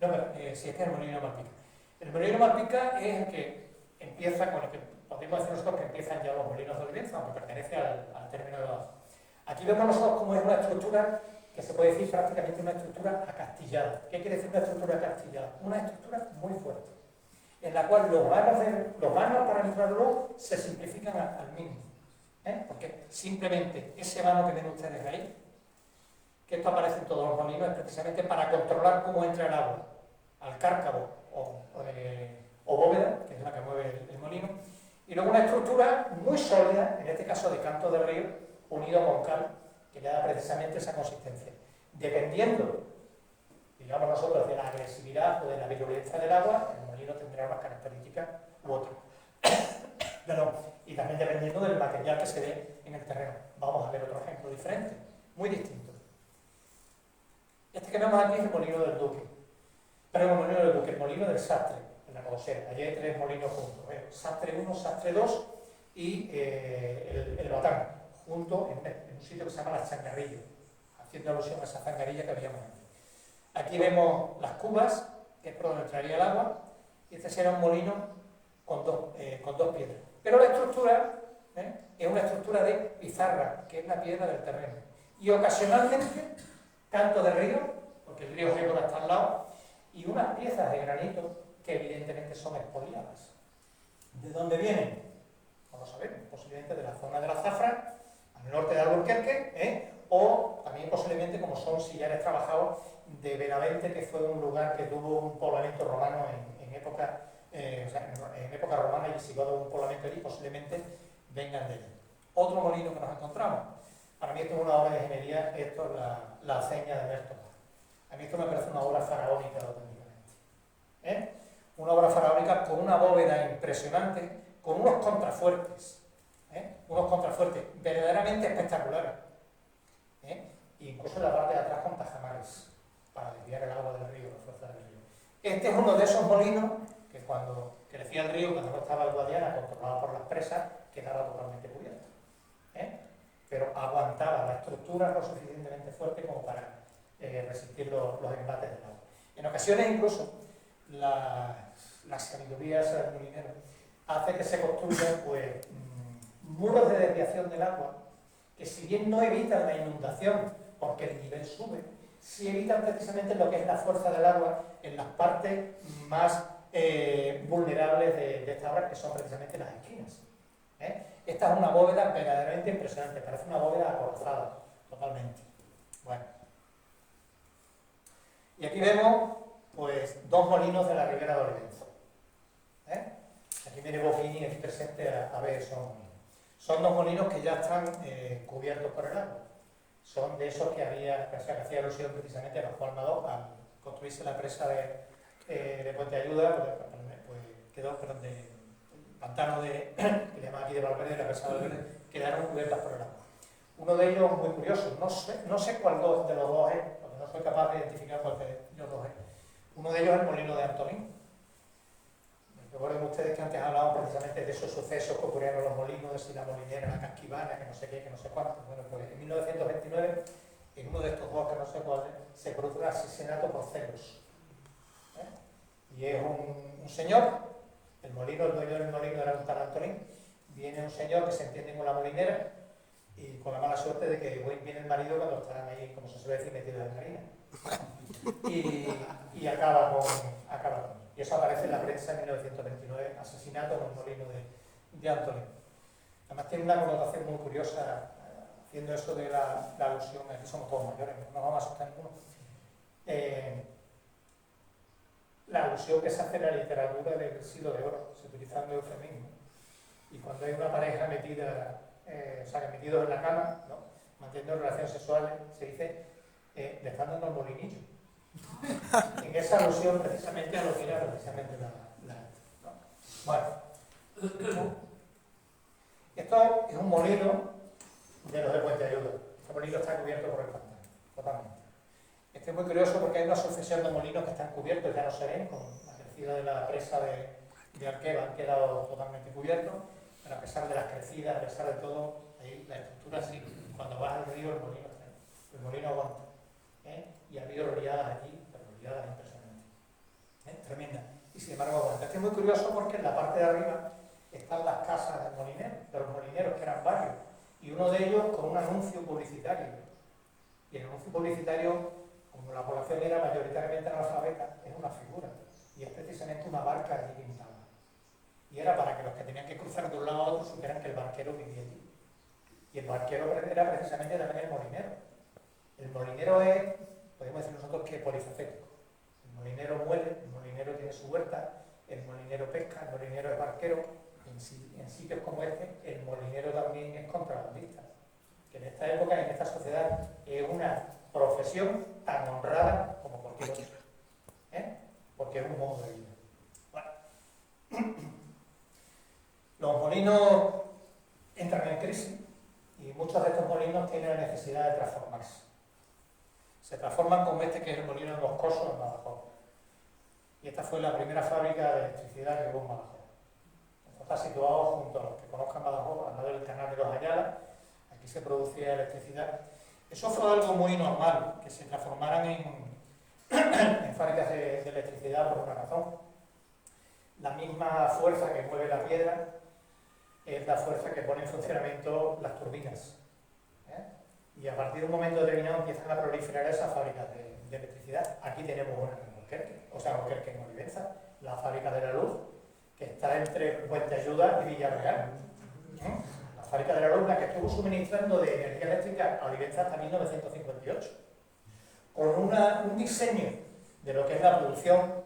No, pero sí, este es el molino de Malpica. El molino de Malpica es el que empieza con el que podemos decir nosotros que empiezan ya los molinos de Olivenza, aunque pertenece al término de abajo. Aquí vemos nosotros cómo es una estructura que se puede decir prácticamente una estructura acastillada. ¿Qué quiere decir una estructura acastillada? Una estructura muy fuerte, en la cual los vanos para entrar luego se simplifican al mínimo. Porque simplemente ese vano que ven ustedes ahí, que esto aparece en todos los molinos, es precisamente para controlar cómo entra el agua al cárcavo o bóveda, que es la que mueve el molino, y luego una estructura muy sólida, en este caso de canto de río, unido con cal, que le da precisamente esa consistencia. Dependiendo, digamos nosotros, de la agresividad o de la virulencia del agua, el molino tendrá unas características u otras. Y también dependiendo del material que se dé en el terreno. Vamos a ver otro ejemplo diferente, muy distinto. Este que vemos aquí es el molino del Duque. Pero el molino del Duque, el molino del Sastre, en la Cobosera. Allí hay 3 molinos juntos. Sastre 1, Sastre 2 y el Batán, junto en un sitio que se llama La Changarrilla, haciendo alusión a esa zangarilla que habíamos antes. Aquí vemos las cubas, que es por donde entraría el agua, y este será un molino con dos piedras. Pero la estructura es una estructura de pizarra, que es la piedra del terreno. Y ocasionalmente, canto de río, porque el río Río está al lado, y unas piezas de granito que evidentemente son expoliadas. ¿De dónde vienen? No lo sabemos, posiblemente de la zona de la Zafra, al norte de Albuquerque, o también posiblemente como son sillares trabajados de Benavente, que fue un lugar que tuvo un poblamiento romano en época romana y visigoda, un poblamiento allí, posiblemente vengan de allí. Otro molino que nos encontramos. Para mí esto es una obra de ingeniería, esto es la aceña de Bertola. A mí esto me parece una obra faraónica auténticamente. Una obra faraónica con una bóveda impresionante, con unos contrafuertes, verdaderamente espectaculares. Incluso en la parte de atrás con tajamares, para desviar el agua del río, la fuerza del río. Este es uno de esos molinos que cuando crecía el río, cuando no estaba el Guadiana, controlado por las presas, quedaba totalmente cubierto. Pero aguantaba la estructura lo suficientemente fuerte como para resistir los embates del agua. En ocasiones incluso la sabiduría del molinero hace que se construyan muros de desviación del agua que, si bien no evitan la inundación porque el nivel sube, sí evitan precisamente lo que es la fuerza del agua en las partes más vulnerables de esta obra, que son precisamente las esquinas. Esta es una bóveda verdaderamente impresionante, parece una bóveda acorazada, totalmente. Bueno. Y aquí vemos, pues, 2 molinos de la Ribera de Olivenza. Aquí viene Bofini, aquí presente a ver esos molinos. Son 2 molinos que ya están cubiertos por el agua. Son de esos que hacía alusión precisamente a Juan Almagó al construirse la presa de Puente Ayuda, del pantano que le llaman aquí de Valverde, la presa de Valverde, quedaron cubiertas por el agua. Uno de ellos muy curioso, no sé cuál de los dos es, porque no soy capaz de identificar cuál de los dos es. Uno de ellos es el molino de Antolín. Recuerden ustedes que antes hablábamos precisamente de esos sucesos que ocurrieron en los molinos, de si la molinera, la casquivana, que no sé qué, que no sé cuánto. Bueno, pues en 1929, en uno de estos dos, que no sé cuál, se produce un asesinato por celos. Y es un señor, el molino, el dueño del molino era un tal Antolín, viene un señor que se entiende con la molinera y con la mala suerte de que viene el marido cuando están ahí, como se suele decir, metidos en harina. Y acaba con él. Y eso aparece en la prensa en 1929, asesinato en el molino de Antolín. Además tiene una connotación muy curiosa, haciendo eso de la alusión, aquí somos todos mayores, no nos vamos a asustar ninguno. La alusión que se hace en la literatura del siglo de oro, se utilizando eufemismo. Y cuando hay una pareja metida, metidos en la cama, ¿no?, manteniendo relaciones sexuales, se dice, le están dando el molinillo. En esa alusión precisamente a lo que era precisamente ¿no? Bueno, esto es un molino de los de Puente Ayuda. Este molino está cubierto por el pantano, totalmente. Este es muy curioso porque hay una sucesión de molinos que están cubiertos, ya no se ven, con la crecida de la presa de Arqueva han quedado totalmente cubiertos, pero a pesar de las crecidas, a pesar de todo, ahí la estructura sí. Cuando vas al río, el molino aguanta. Y ha habido riadas allí, pero riadas impresionantes. Tremenda. Y sin embargo aguanta. Este es muy curioso porque en la parte de arriba están las casas de los molineros, que eran varios, y uno de ellos con un anuncio publicitario. Y el anuncio publicitario, como la población era mayoritariamente analfabeta, es una figura, y es precisamente una barca allí pintada. Y era para que los que tenían que cruzar de un lado a otro supieran que el barquero vivía allí. Y el barquero era precisamente también el molinero. El molinero es, podemos decir nosotros, que es polifacético. El molinero muele, el molinero tiene su huerta, el molinero pesca, el molinero es barquero. En sitios como este, el molinero también es contrabandista. Que en esta época, en esta sociedad, es una profesión tan honrada como cualquier otra. Porque es un modo de vida. Bueno. Los molinos entran en crisis y muchos de estos molinos tienen la necesidad de transformarse. Se transforman como este, que es el molino de Moscoso en Badajoz. Y esta fue la primera fábrica de electricidad que hubo en Badajoz. Está situado junto a los que conozcan Badajoz, al lado del canal de los Ayala. Aquí se producía electricidad. Eso fue algo muy normal, que se transformaran en fábricas de electricidad por una razón. La misma fuerza que mueve la piedra es la fuerza que pone en funcionamiento las turbinas. Y a partir de un momento determinado empiezan a proliferar esas fábricas de electricidad. Aquí tenemos una en Albuquerque, en Olivenza, la fábrica de la luz, que está entre Puente Ayuda y Villarreal. La fábrica de la luz, la que estuvo suministrando de energía eléctrica a Olivenza hasta 1958. Con un diseño de lo que es la producción,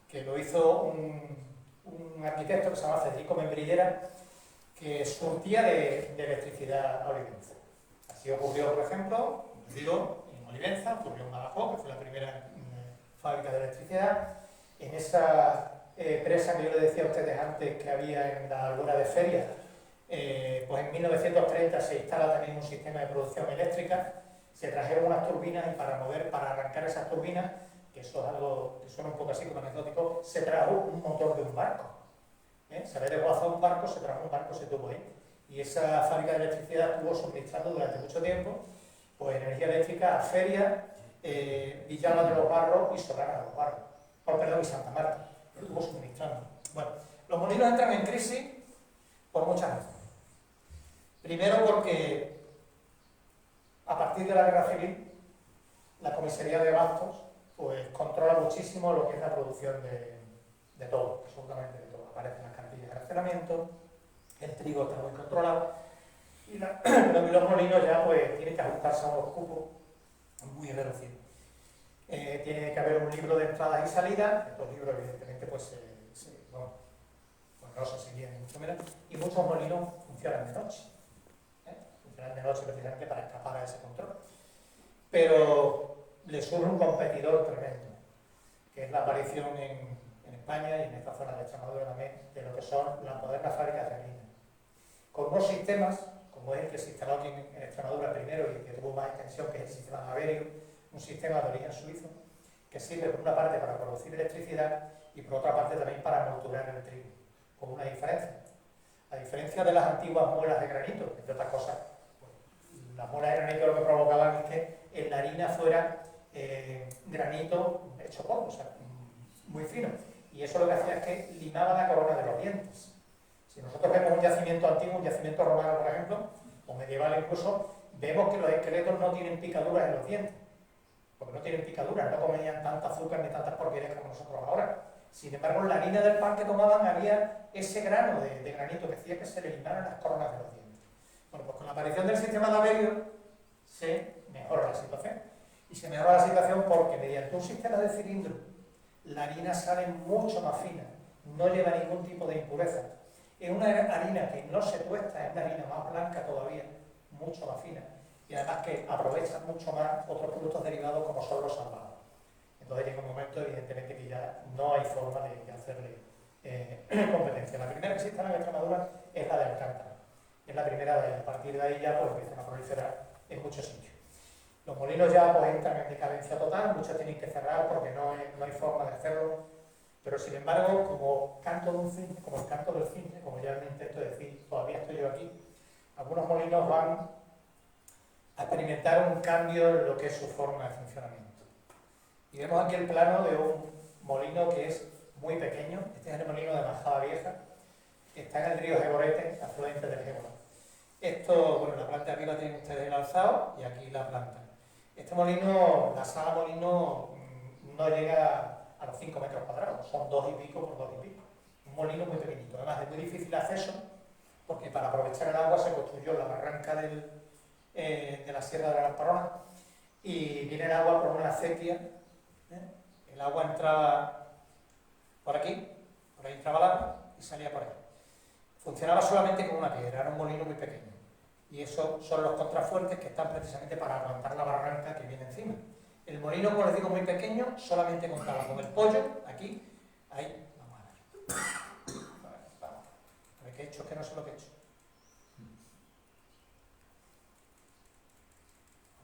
que lo hizo un arquitecto que se llama Federico Membrillera, que surtía de electricidad a Olivenza. Así ocurrió, por ejemplo, en Olivenza, ocurrió en Badajoz, que fue la primera fábrica de electricidad. En esa presa que yo le decía a ustedes antes que había en la Albura de Feria, pues en 1930 se instala también un sistema de producción eléctrica, se trajeron unas turbinas y para arrancar esas turbinas, que eso es algo que suena un poco así como anecdótico, se trajo un motor de un barco. Se había desguazado un barco, se trajo un barco, se tuvo ahí. Y esa fábrica de electricidad estuvo suministrando durante mucho tiempo pues energía eléctrica a Feria, Villana de los Barros y Solana de los Barros. Y Santa Marta. Estuvo suministrando. Bueno, los molinos entran en crisis por muchas razones. Primero porque a partir de la Guerra Civil la Comisaría de Abastos pues controla muchísimo lo que es la producción de todo, absolutamente de todo. Aparecen las cantillas de racionamiento, el trigo está muy controlado y los molinos ya pues tienen que ajustarse a unos cupos muy reducidos. Tiene que haber un libro de entradas y salidas. Estos libros evidentemente pues no se seguían mucho menos, y muchos molinos funcionan de noche. Funcionan de noche precisamente para escapar a ese control. Pero le surge un competidor tremendo, que es la aparición en España y en esta zona de Extremadura también, de lo que son las modernas fábricas de harina. Con unos sistemas, como es el que se instaló aquí en Extremadura primero y que tuvo más extensión, que es el sistema Naverio, un sistema de origen suizo, que sirve por una parte para producir electricidad y por otra parte también para molturar el trigo, con una diferencia. A diferencia de las antiguas muelas de granito, entre otras cosas, pues, las muelas de granito lo que provocaban es que en la harina fuera granito hecho polvo, o sea, muy fino. Y eso lo que hacía es que limaba la corona de los dientes. Si nosotros vemos un yacimiento antiguo, un yacimiento romano, por ejemplo, o medieval incluso, vemos que los esqueletos no tienen picaduras en los dientes. Porque no tienen picaduras, no comían tanta azúcar ni tantas porquerías como nosotros ahora. Sin embargo, en la harina del pan que tomaban había ese grano de granito que hacía que se le limaran las coronas de los dientes. Bueno, pues con la aparición del sistema de Aveiro se mejora la situación. Y se mejora la situación porque mediante un sistema de cilindro la harina sale mucho más fina, no lleva ningún tipo de impureza. Es una harina que no se tuesta, es una harina más blanca todavía, mucho más fina. Y además que aprovecha mucho más otros productos derivados como son los salvados. Entonces llega un momento, evidentemente, que ya no hay forma de hacerle competencia. La primera que se instala en Extremadura es la de Alcántara. Es la primera de a partir de ahí ya pues empiezan a proliferar en muchos sitios. Los molinos ya pues entran en decadencia total, muchos tienen que cerrar porque no hay forma de hacerlo. Pero sin embargo, como canto de un cisne, como el canto del cisne, como ya me intento decir, todavía estoy yo aquí, algunos molinos van a experimentar un cambio en lo que es su forma de funcionamiento. Y vemos aquí el plano de un molino que es muy pequeño. Este es el molino de Majada Vieja, que está en el río Geborete, afluente del Gébora. Esto, bueno, la planta aquí la tienen ustedes el alzado y aquí la planta. Este molino, la sala molino, no llega a los 5 metros cuadrados, son 2 y pico por 2 y pico. Un molino muy pequeñito, además es muy difícil acceso, porque para aprovechar el agua se construyó la barranca de la Sierra de la Lamparona y viene el agua por una acequia. El agua entraba por aquí, por ahí entraba el agua y salía por ahí. Funcionaba solamente con una piedra, era un molino muy pequeño. Y esos son los contrafuertes que están precisamente para aguantar la barranca que viene encima. El molino, como les digo, muy pequeño, solamente contaba con el pollo, aquí, ahí, vamos a ver. Vamos. A ver qué he hecho, que no sé lo que he hecho.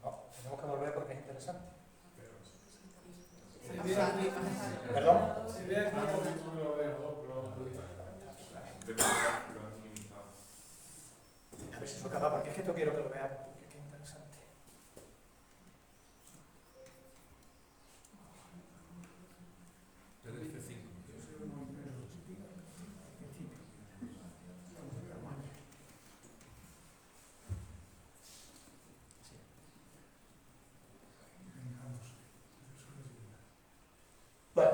No, tenemos que volver porque es interesante. ¿Perdón? A ver si soy capaz, porque es que esto quiero que lo veamos, porque es interesante. Bueno,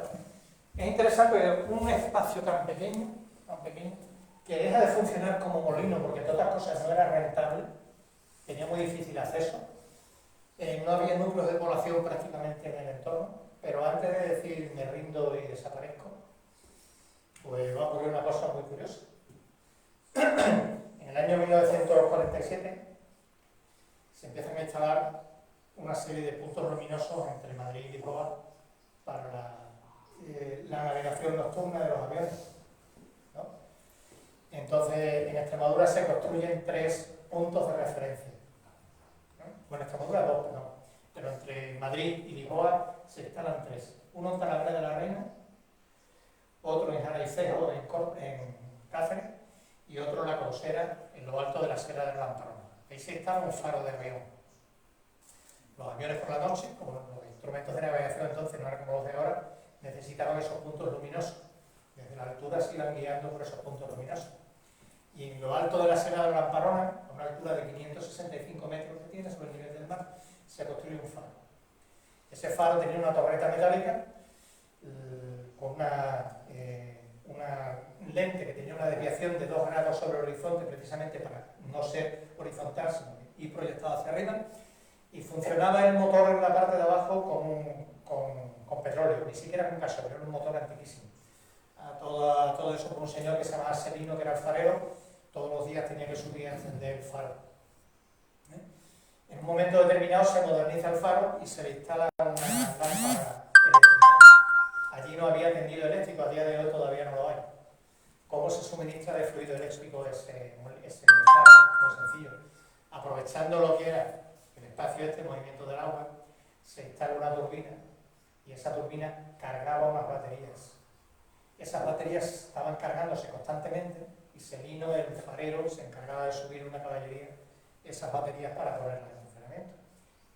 es interesante un espacio tan pequeño, que deja de funcionar como molino, porque entre otras cosas no era rentable, tenía muy difícil acceso, no había núcleos de población prácticamente en el entorno, pero antes de decir me rindo y desaparezco, pues va a ocurrir una cosa muy curiosa. En el año 1947 se empiezan a instalar una serie de puntos luminosos entre Madrid y Lisboa para la navegación nocturna de los aviones, ¿no? Entonces, en Extremadura se construyen 3 puntos de referencia, ¿no? Bueno, en Extremadura 2, perdón, pero entre Madrid y Lisboa se instalan 3. Uno en Talavera de la Reina, otro en Jaraicejo, en Cáceres, y otro en La Cousera, en lo alto de la Sierra de la Lamparona. Ahí se instala un faro de avión. Los aviones por la noche, como los instrumentos de navegación entonces no eran como los de ahora, necesitaban esos puntos luminosos. Desde la altura se iban guiando por esos puntos luminosos. Y en lo alto de la Sierra de la Lamparona, a una altura de 565 metros que tiene sobre el nivel del mar, se construye un faro. Ese faro tenía una torreta metálica con una lente que tenía una desviación de 2 grados sobre el horizonte, precisamente para no ser horizontal, sino ir proyectado hacia arriba. Y funcionaba el motor en la parte de abajo con petróleo, ni siquiera con gasolina, era un motor antiquísimo. Todo eso por un señor que se llamaba Serino, que era el farero, todos los días tenía que subir a encender el faro. En un momento determinado se moderniza el faro y se le instala una lámpara eléctrica. Allí no había tendido eléctrico, a día de hoy todavía no lo hay. ¿Cómo se suministra de fluido eléctrico ese faro? Muy sencillo. Aprovechando lo que era el espacio movimiento del agua, se instala una turbina y esa turbina cargaba unas baterías. Esas baterías estaban cargándose constantemente y Celino, el farero, se encargaba de subir una caballería esas baterías para ponerlas en funcionamiento.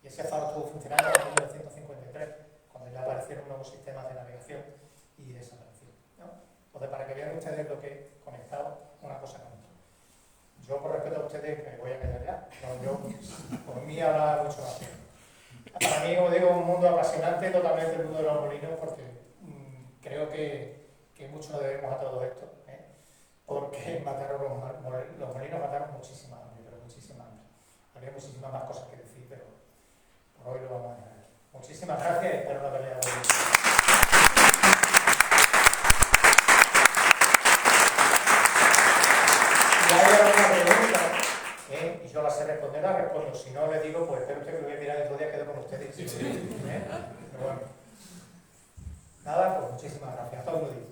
Y ese faro estuvo funcionando en 1953, cuando ya aparecieron nuevos sistemas de navegación y desapareció, ¿no? Entonces, para que vean ustedes lo que he conectado una cosa con otra. Yo, por respeto a ustedes, me voy a callar ya. No, yo, por mí, habla mucho más. Para mí, como digo, un mundo apasionante, totalmente el mundo de los molinos, porque creo que mucho debemos a todo esto, ¿eh? Porque mataron los molinos mataron muchísima hambre, pero muchísima hambre. Habría muchísimas más cosas que decir, pero por hoy lo vamos a dejar aquí. Muchísimas gracias y espero una pelea de hoy. Si hay alguna pregunta, y yo la sé responder, la respondo. Si no, le digo, pues espero usted que lo voy a mirar estos días, quedo con ustedes. Pero bueno. Nada, pues muchísimas gracias. Todo lo dicho.